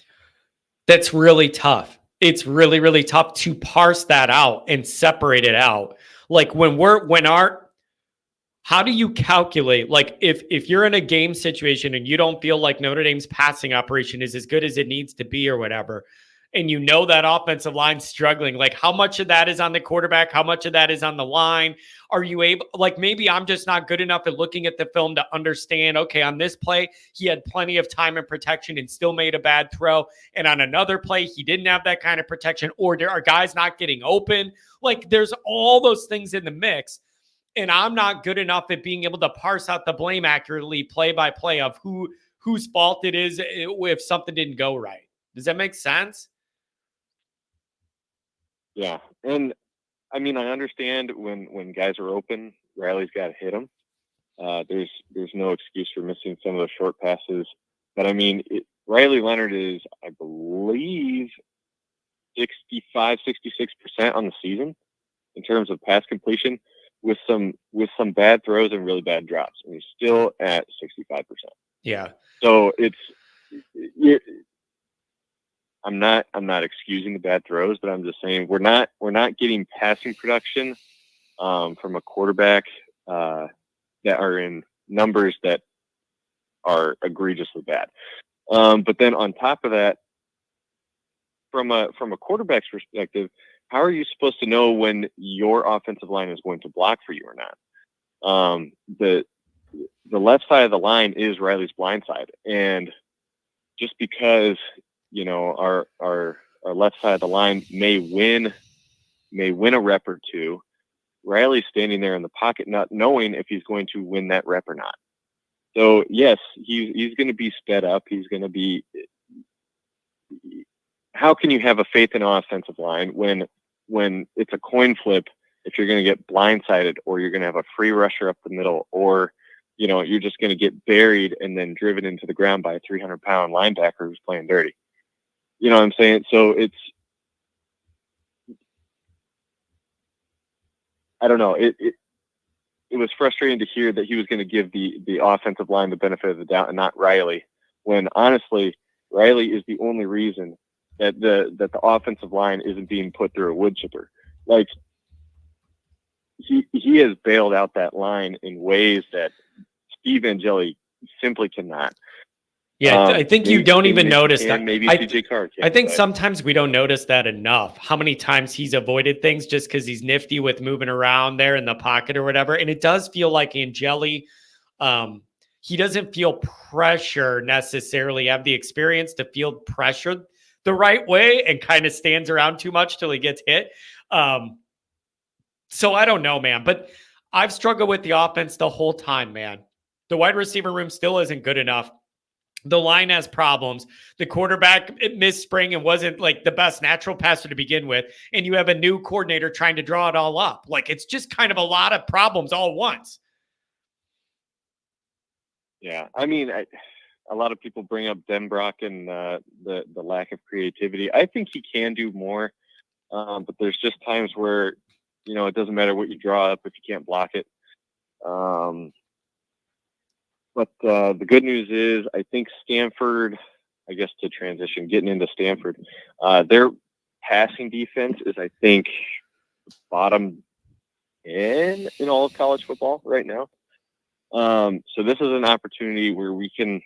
That's really tough. It's really, really tough to parse that out and separate it out. How do you calculate, if you're in a game situation and you don't feel like Notre Dame's passing operation is as good as it needs to be or whatever, and you know that offensive line's struggling, how much of that is on the quarterback? How much of that is on the line? Are you able, maybe I'm just not good enough at looking at the film to understand, okay, on this play, he had plenty of time and protection and still made a bad throw. And on another play, he didn't have that kind of protection, or there are guys not getting open. There's all those things in the mix. And I'm not good enough at being able to parse out the blame accurately play by play of whose fault it is if something didn't go right. Does that make sense? Yeah. And I mean, I understand when guys are open, Riley's got to hit them. There's no excuse for missing some of the short passes. But I mean, Riley Leonard is, I believe, 65, 66% on the season in terms of pass completion with some bad throws and really bad drops. And he's still at 65%. Yeah. So I'm not excusing the bad throws, but I'm just saying we're not getting passing production from a quarterback that are in numbers that are egregiously bad. But then on top of that, from a quarterback's perspective, how are you supposed to know when your offensive line is going to block for you or not? The left side of the line is Riley's blind side, and just because our left side of the line may win a rep or two, Riley's standing there in the pocket not knowing if he's going to win that rep or not. So yes, he's going to be sped up. He's going to be. How can you have a faith in an offensive line when it's a coin flip if you're going to get blindsided or you're going to have a free rusher up the middle or you're just going to get buried and then driven into the ground by a 300-pound linebacker who's playing dirty? You know what I'm saying? So I don't know. It was frustrating to hear that he was going to give the offensive line the benefit of the doubt and not Riley, when honestly, Riley is the only reason that the offensive line isn't being put through a wood chipper. Like he has bailed out that line in ways that Steve Angeli simply cannot. Yeah, I think you don't even notice that. Maybe CJ Carr can. I think sometimes we don't notice that enough. How many times he's avoided things just because he's nifty with moving around there in the pocket or whatever. And it does feel like Angeli, he doesn't feel pressure necessarily, have the experience to field pressure the right way and kind of stands around too much till he gets hit. So I don't know, man, but I've struggled with the offense the whole time, man. The wide receiver room still isn't good enough. The line has problems. The quarterback missed spring and wasn't like the best natural passer to begin with. And you have a new coordinator trying to draw it all up. Like it's just kind of a lot of problems all at once. Yeah. I mean, a lot of people bring up Denbrock and the lack of creativity. I think he can do more, but there's just times where, it doesn't matter what you draw up if you can't block it. But the good news is I think Stanford, I guess to transition, getting into Stanford, their passing defense is, I think, bottom in all of college football right now. So this is an opportunity where we can,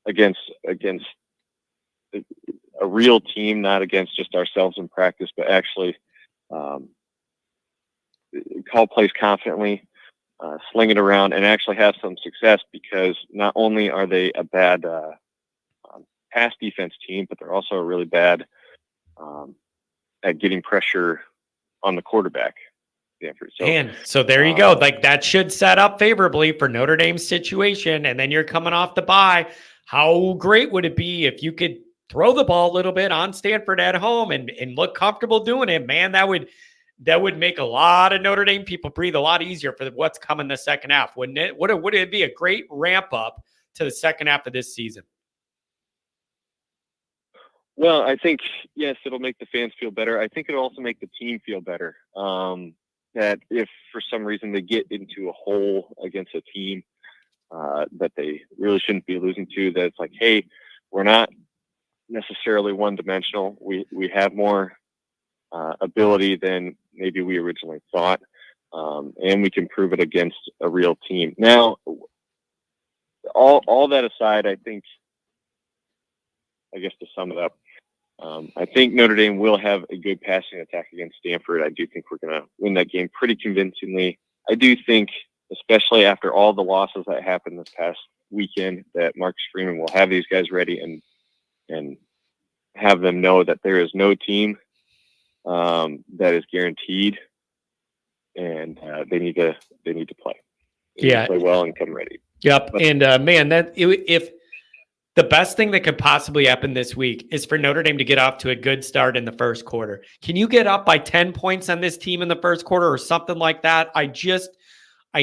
against a real team, not against just ourselves in practice, but actually call plays confidently, sling it around, and actually have some success, because not only are they a bad pass defense team, but they're also a really bad at getting pressure on the quarterback. So there you go. Like that should set up favorably for Notre Dame's situation. And then you're coming off the bye. How great would it be if you could throw the ball a little bit on Stanford at home and look comfortable doing it? Man, that would make a lot of Notre Dame people breathe a lot easier for what's coming the second half, wouldn't it? Would it be a great ramp up to the second half of this season? Well, I think, yes, it'll make the fans feel better. I think it'll also make the team feel better. That if for some reason they get into a hole against a team that they really shouldn't be losing to, that it's like, hey, we're not necessarily one-dimensional. We have more ability than maybe we originally thought, and we can prove it against a real team. Now, all that aside, I guess to sum it up, I think Notre Dame will have a good passing attack against Stanford. I do think we're going to win that game pretty convincingly. I do think, especially after all the losses that happened this past weekend, that Marcus Freeman will have these guys ready and have them know that there is no team that is guaranteed, and they need to play. They need to play well and come ready. Yep. And man, if the best thing that could possibly happen this week is for Notre Dame to get off to a good start in the first quarter. Can you get up by 10 points on this team in the first quarter or something like that? I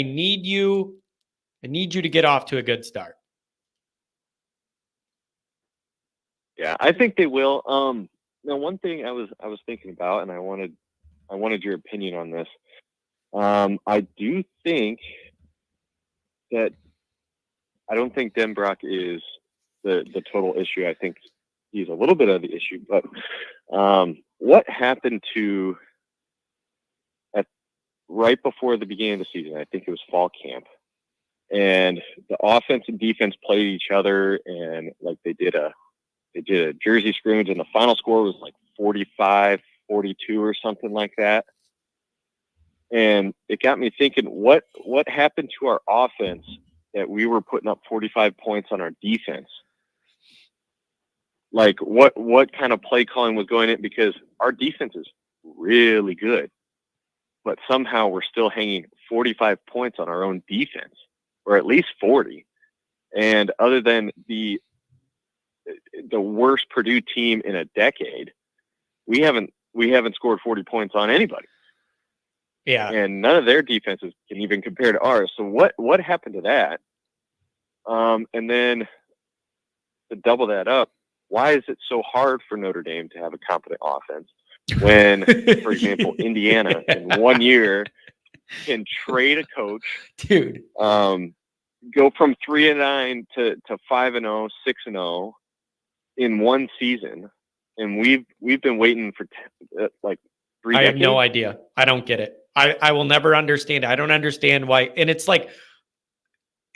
need you to get off to a good start. Yeah, I think they will. Now, one thing I was thinking about, and I wanted your opinion on this. I do think that I don't think Denbrock is the total issue. I think he's a little bit of the issue. But what happened to right before the beginning of the season? I think it was fall camp, and the offense and defense played each other, and like they did a jersey scrimmage, and the final score was like 45-42 or something like that. And it got me thinking, what happened to our offense that we were putting up 45 points on our defense? Like what kind of play calling was going in? Because our defense is really good, but somehow we're still hanging 45 points on our own defense, or at least 40. And other than the worst Purdue team in a decade, we haven't scored 40 points on anybody. Yeah. And none of their defenses can even compare to ours. So what happened to that? And then to double that up, why is it so hard for Notre Dame to have a competent offense when, for example, Indiana in 1 year can trade a coach, dude, go from 3-9 to 5-0, 6-0 in one season, and we've been waiting for like 3 I decades. have no idea. I don't get it. I will never understand. I don't understand why. And it's like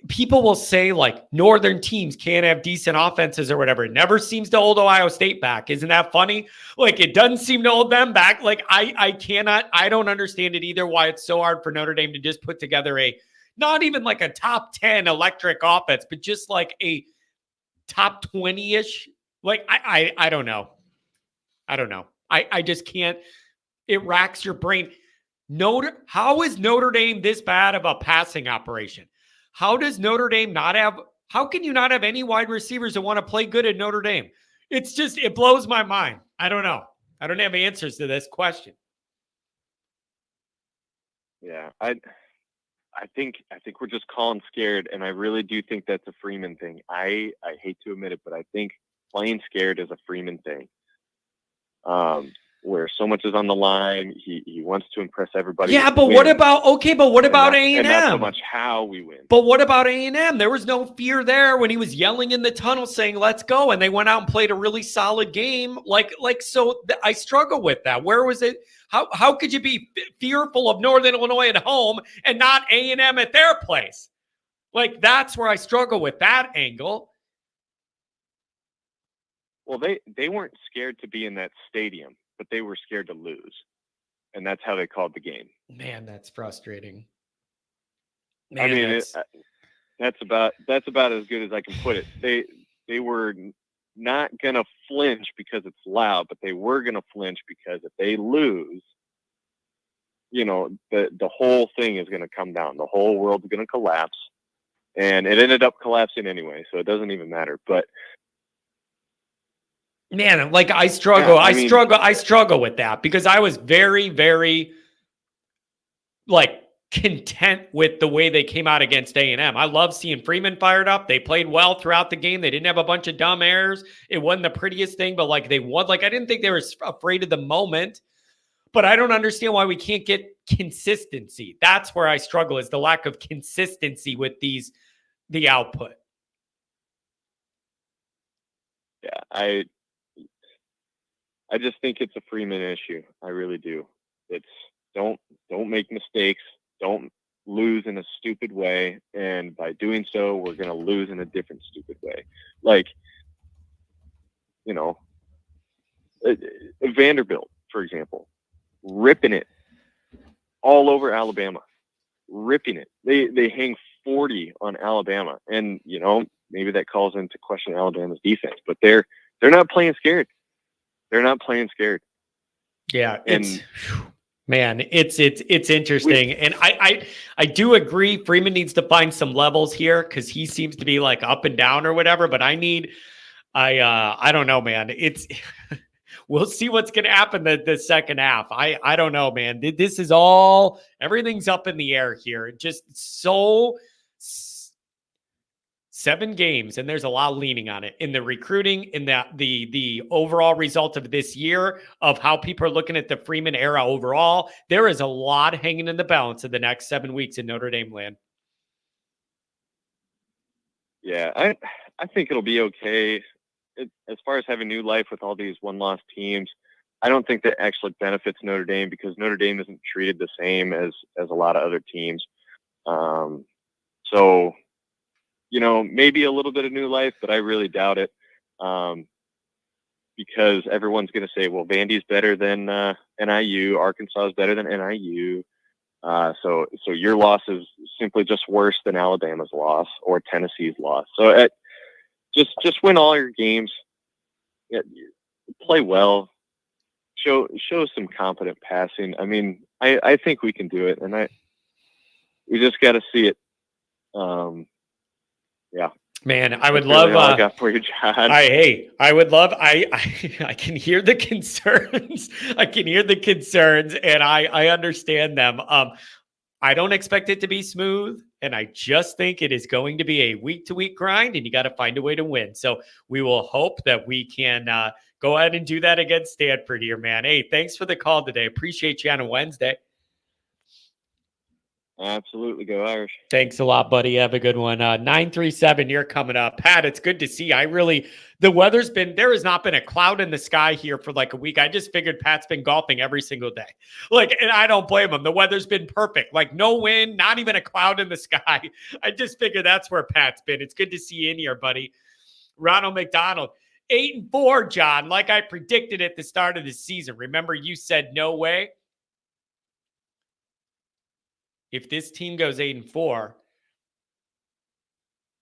people will say like Northern teams can't have decent offenses or whatever. It never seems to hold Ohio State back. Isn't that funny? Like it doesn't seem to hold them back. Like I don't understand it either. Why it's so hard for Notre Dame to just put together not even like a top 10 electric offense, but just like a top 20-ish. Like I don't know. I don't know. I just can't. It racks your brain. How is Notre Dame this bad of a passing operation? How does Notre Dame how can you not have any wide receivers that want to play good at Notre Dame? It blows my mind. I don't know. I don't have answers to this question. Yeah, I think we're just calling scared, and I really do think that's a Freeman thing. I hate to admit it, but I think playing scared is a Freeman thing. Where so much is on the line, he wants to impress everybody. Yeah, but what about A&M? And not so much how we win. But what about A&M? There was no fear there when he was yelling in the tunnel saying, "Let's go," and they went out and played a really solid game. I struggle with that. Where was it? How could you be fearful of Northern Illinois at home and not A&M at their place? Like that's where I struggle with that angle. Well, they weren't scared to be in that stadium, but they were scared to lose. And that's how they called the game. Man, that's frustrating. Man, I mean, that's about as good as I can put it. They were not going to flinch because it's loud, but they were going to flinch because if they lose, the whole thing is going to come down. The whole world's going to collapse. And it ended up collapsing anyway, so it doesn't even matter. But man, like I struggle. Yeah, I struggle with that because I was very, very like content with the way they came out against A&M. I love seeing Freeman fired up. They played well throughout the game. They didn't have a bunch of dumb errors. It wasn't the prettiest thing, but like they won. Like I didn't think they were afraid of the moment, but I don't understand why we can't get consistency. That's where I struggle, is the lack of consistency with the output. Yeah, I just think it's a Freeman issue. I really do. It's don't make mistakes. Don't lose in a stupid way. And by doing so, we're going to lose in a different stupid way. Like, Vanderbilt, for example, ripping it all over Alabama, ripping it. They hang 40 on Alabama. And, maybe that calls into question Alabama's defense, but they're not playing scared. They're not playing scared. Yeah, it's interesting, and I do agree. Freeman needs to find some levels here because he seems to be like up and down or whatever. But I don't know, man. We'll see what's going to happen the second half. I don't know, man. This is everything's up in the air here. Just so 7 games, and there's a lot leaning on it in the recruiting, in the overall result of this year, of how people are looking at the Freeman era overall. There is a lot hanging in the balance of the next 7 weeks in Notre Dame land. Yeah, I think it'll be okay. As far as having new life with all these one-loss teams, I don't think that actually benefits Notre Dame, because Notre Dame isn't treated the same as a lot of other teams. So, maybe a little bit of new life, but I really doubt it, because everyone's going to say, well, Vandy's better than NIU, Arkansas is better than NIU. So your loss is simply just worse than Alabama's loss or Tennessee's loss. So just win all your games, play well, show some competent passing. I mean, I think we can do it, and we just got to see it. Yeah. Man, I would That's love. really all I got for you, John. I would love. I can hear the concerns. I can hear the concerns, and I understand them. I don't expect it to be smooth, and I just think it is going to be a week-to-week grind, and you got to find a way to win. So we will hope that we can go ahead and do that against Stanford here, man. Hey, thanks for the call today. Appreciate you on a Wednesday. Absolutely. Go Irish. Thanks a lot, buddy. Have a good one. 937, you're coming up. Pat, it's good to see. The weather's there has not been a cloud in the sky here for like a week. I just figured Pat's been golfing every single day. And I don't blame him. The weather's been perfect. No wind, not even a cloud in the sky. I just figured that's where Pat's been. It's good to see you in here, buddy. Ronald McDonald, 8-4, John, like I predicted at the start of the season. Remember, you said no way. If this team goes 8-4,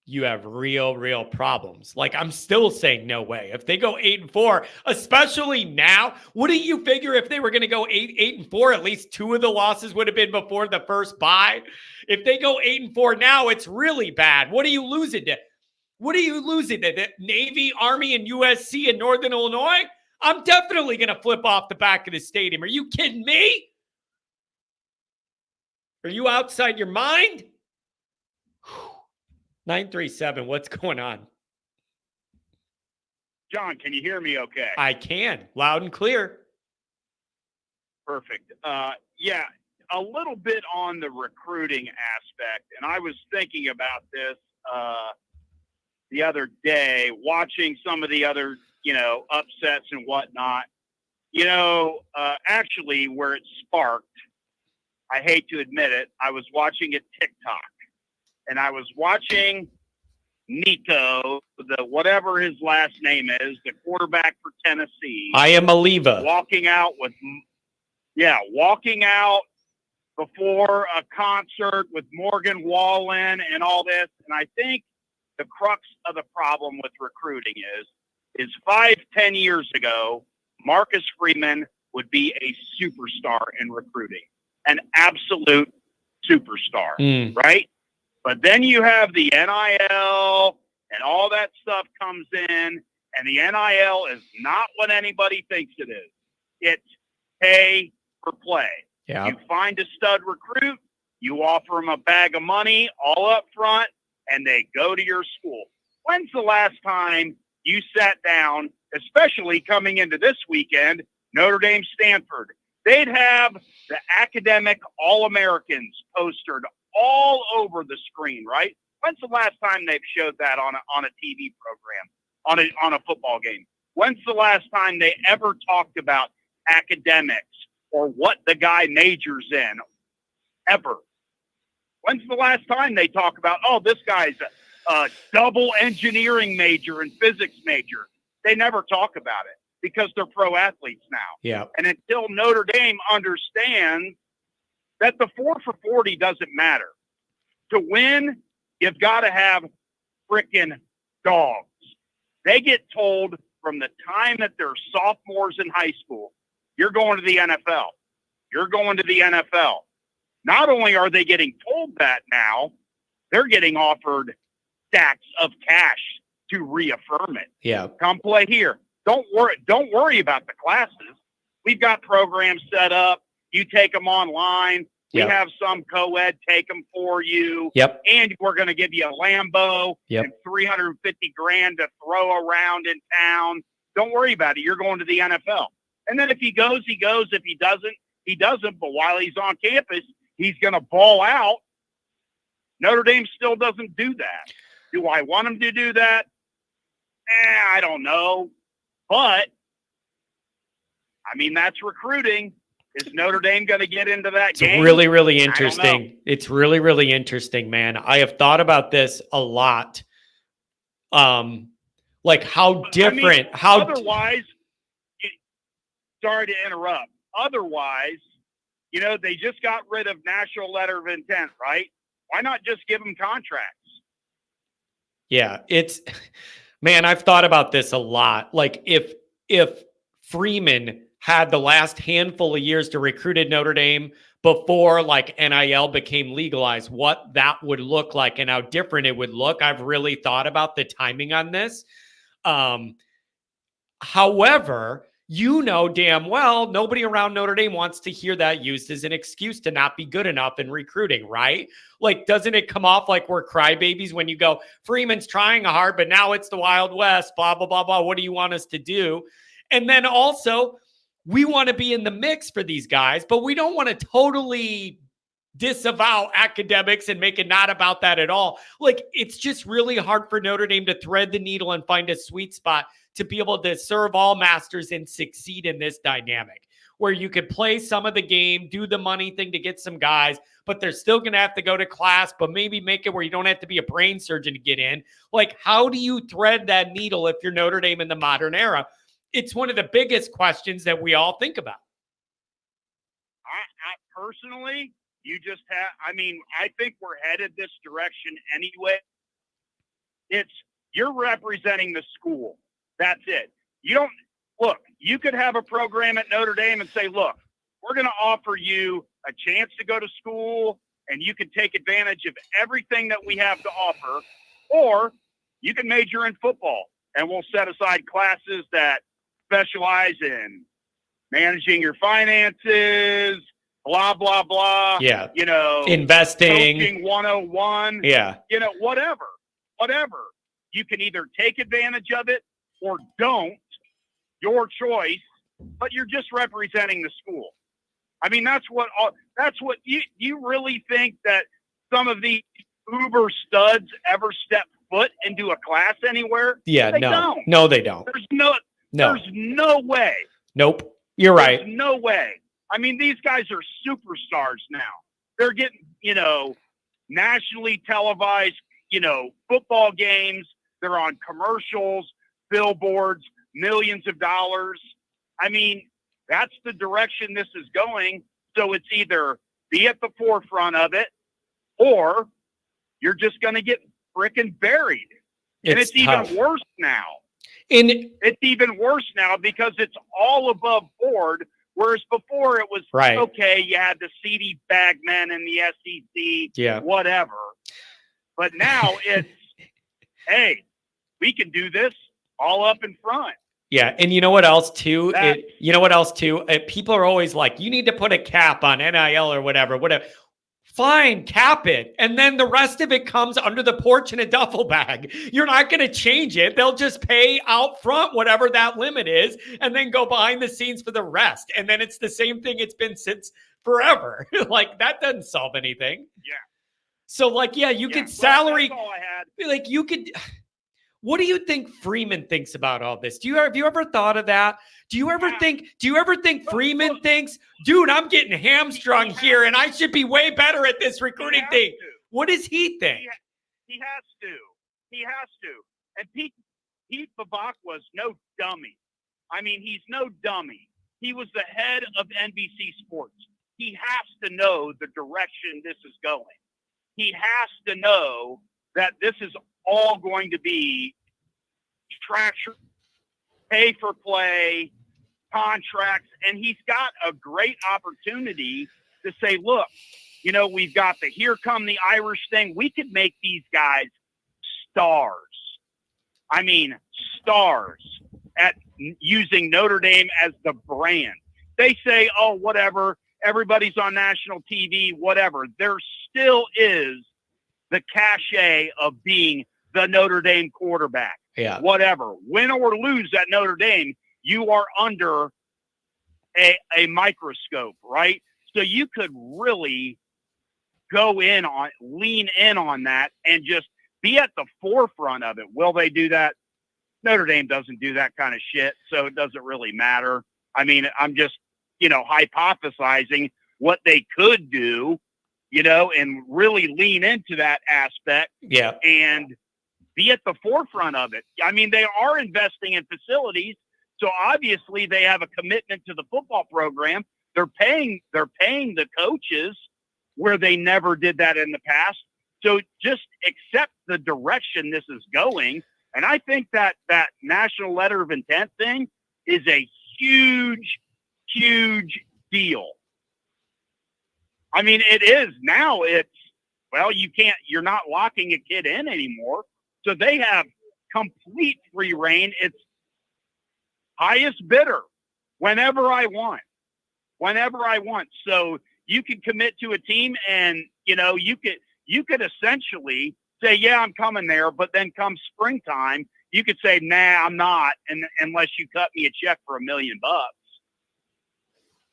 you have real problems. I'm still saying no way. If they go 8-4, especially now, wouldn't you figure if they were going to go 8-4, at least 2 of the losses would have been before the first bye? If they go 8-4 now, it's really bad. What are you losing to? What are you losing to? The Navy, Army, and USC in Northern Illinois? I'm definitely going to flip off the back of the stadium. Are you kidding me? Are you outside your mind? 937, what's going on? John, can you hear me okay? I can. Loud and clear. Perfect. Yeah, a little bit on the recruiting aspect. And I was thinking about this the other day, watching some of the other, upsets and whatnot. Actually, where it sparked, I hate to admit it, I was watching a TikTok, and I was watching Nico, whatever his last name is, the quarterback for Tennessee. I am Aliva. Walking out before a concert with Morgan Wallen and all this. And I think the crux of the problem with recruiting is 5-10 years ago, Marcus Freeman would be a superstar in recruiting. An absolute superstar, right? But then you have the NIL and all that stuff comes in, and the NIL is not what anybody thinks it is. It's pay for play. Yeah. You find a stud recruit, you offer them a bag of money all up front, and they go to your school. When's the last time you sat down, especially coming into this weekend, Notre Dame, Stanford? They'd have the academic All-Americans postered all over the screen, right? When's the last time they've showed that on a TV program, on a football game? When's the last time they ever talked about academics or what the guy majors in? Ever. When's the last time they talk about, oh, this guy's a double engineering major and physics major? They never talk about it, because they're pro athletes now. Yeah. And until Notre Dame understands that the 4 for 40 doesn't matter. To win, you've got to have freaking dogs. They get told from the time that they're sophomores in high school, you're going to the NFL. You're going to the NFL. Not only are they getting told that now, they're getting offered stacks of cash to reaffirm it. Yeah. Come play here. Don't worry about the classes. We've got programs set up. You take them online. We Yep. have some co-ed take them for you. Yep. And we're going to give you a Lambo Yep. and $350,000 to throw around in town. Don't worry about it. You're going to the NFL. And then if he goes, he goes. If he doesn't, he doesn't. But while he's on campus, he's going to ball out. Notre Dame still doesn't do that. Do I want him to do that? I don't know. But, I mean, that's recruiting. Is Notre Dame going to get into that game? It's really, really I don't know. interesting. It's really, really interesting, man. I have thought about this a lot. Like how different, otherwise, sorry to interrupt. Otherwise, they just got rid of national letter of intent, right? Why not just give them contracts? Yeah, man, I've thought about this a lot. Like if Freeman had the last handful of years to recruit at Notre Dame before like NIL became legalized, what that would look like and how different it would look. I've really thought about the timing on this. However, damn well, nobody around Notre Dame wants to hear that used as an excuse to not be good enough in recruiting, right? Like, doesn't it come off like we're crybabies when you go, Freeman's trying hard, but now it's the Wild West, blah, blah, blah, blah. What do you want us to do? And then also, we want to be in the mix for these guys, but we don't want to totally disavow academics and make it not about that at all. Like, it's just really hard for Notre Dame to thread the needle and find a sweet spot to be able to serve all masters and succeed in this dynamic where you could play some of the game, do the money thing to get some guys, but they're still going to have to go to class, but maybe make it where you don't have to be a brain surgeon to get in. Like, how do you thread that needle if you're Notre Dame in the modern era? It's one of the biggest questions that we all think about. I personally, I think we're headed this direction anyway. You're representing the school. That's it. You could have a program at Notre Dame and say, look, we're going to offer you a chance to go to school and you can take advantage of everything that we have to offer, or you can major in football and we'll set aside classes that specialize in managing your finances, blah, blah, blah. Yeah. Investing. Coaching 101. Yeah. Whatever. You can either take advantage of it or don't, your choice, but you're just representing the school. I mean, that's what you really think that some of the uber studs ever step foot into a class anywhere? Yeah, they don't. No, they don't. There's no way. Nope. You're right. There's no way. I mean, these guys are superstars now. They're getting, nationally televised, football games. They're on commercials, billboards, millions of dollars. I mean, that's the direction this is going. So it's either be at the forefront of it or you're just going to get frickin' buried. And it's even worse now. It's even worse now because it's all above board, whereas before it was, right. Okay, you had the seedy bagmen and the SEC, whatever. But now it's, hey, we can do this all up in front. Yeah, and you know what else too? People are always like, you need to put a cap on NIL or whatever. Fine, cap it. And then the rest of it comes under the porch in a duffel bag. You're not going to change it. They'll just pay out front whatever that limit is and then go behind the scenes for the rest. And then it's the same thing it's been since forever. Like, that doesn't solve anything. Yeah. So, you could salary. That's all I had. You could. What do you think Freeman thinks about all this? Have you ever thought of that? Do you ever think Freeman thinks, dude, I'm getting hamstrung here and I should be way better at this recruiting thing? What does he think? He has to. And Pete Babak was no dummy. I mean, he's no dummy. He was the head of NBC Sports. He has to know the direction this is going. He has to know that this is all going to be traction, pay for play, contracts, and he's got a great opportunity to say, look, we've got the Here Come the Irish thing. We could make these guys stars. I mean, stars at using Notre Dame as the brand. They say, oh, whatever, everybody's on national TV, whatever. There still is the cachet of being the Notre Dame quarterback. Yeah. Whatever. Win or lose at Notre Dame, you are under a microscope, right? So you could really lean in on that and just be at the forefront of it. Will they do that? Notre Dame doesn't do that kind of shit, so it doesn't really matter. I mean, I'm just, hypothesizing what they could do, and really lean into that aspect. Yeah. And be at the forefront of it. I mean, they are investing in facilities, so obviously they have a commitment to the football program. They're paying the coaches where they never did that in the past. So just accept the direction this is going. And I think that national letter of intent thing is a huge, huge deal. I mean, it is now. You're not locking a kid in anymore. So they have complete free reign. It's highest bidder whenever I want. So you can commit to a team and, you could essentially say, yeah, I'm coming there. But then come springtime, you could say, nah, I'm not. And unless you cut me a check for $1 million.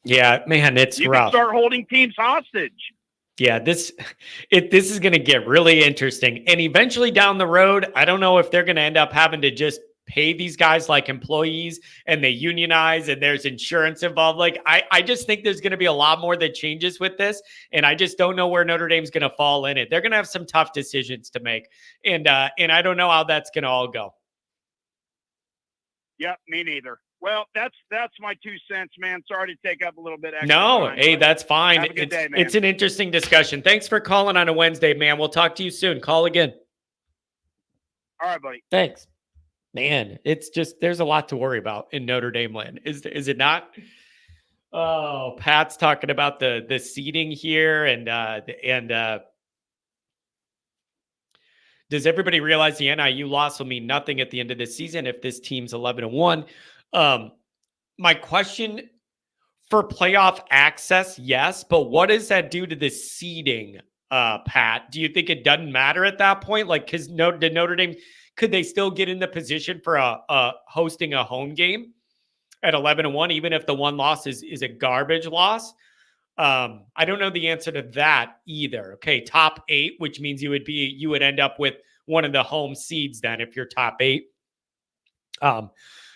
Yeah, man, it's you rough. You can start holding teams hostage. Yeah, this is going to get really interesting. And eventually down the road, I don't know if they're going to end up having to just pay these guys like employees and they unionize and there's insurance involved. Like, I just think there's going to be a lot more that changes with this. And I just don't know where Notre Dame's going to fall in it. They're going to have some tough decisions to make. And I don't know how that's going to all go. Yep, me neither. Well, that's my 2 cents, man. Sorry to take up a little bit extra time, hey, that's fine. Have a good day, man. It's an interesting discussion. Thanks for calling on a Wednesday, man. We'll talk to you soon. Call again. All right, buddy. Thanks. Man, it's just, there's a lot to worry about in Notre Dame land. Is it not? Oh, Pat's talking about the seating here and does everybody realize the NIU loss will mean nothing at the end of the season if this team's 11-1? My question for playoff access, yes, but what does that do to the seeding, Pat? Do you think it doesn't matter at that point? Like, because did Notre Dame, could they still get in the position for hosting a home game at 11-1, even if the one loss is a garbage loss? I don't know the answer to that either. Okay, top 8, which means you would end up with one of the home seeds then if you're top 8.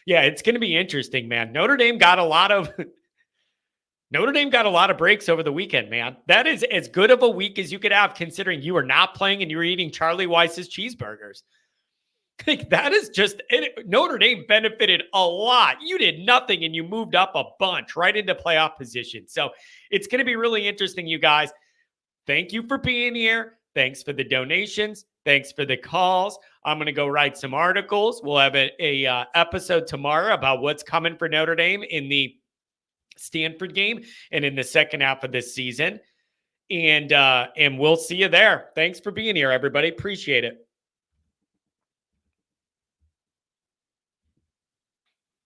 Yeah, it's going to be interesting, man. Notre Dame got a lot of breaks over the weekend, man. That is as good of a week as you could have, considering you were not playing and you were eating Charlie Weiss's cheeseburgers. Like, that is just it. Notre Dame benefited a lot. You did nothing and you moved up a bunch right into playoff position. So it's going to be really interesting, you guys. Thank you for being here. Thanks for the donations. Thanks for the calls. I'm going to go write some articles. We'll have a episode tomorrow about what's coming for Notre Dame in the Stanford game and in the second half of this season. And we'll see you there. Thanks for being here, everybody. Appreciate it.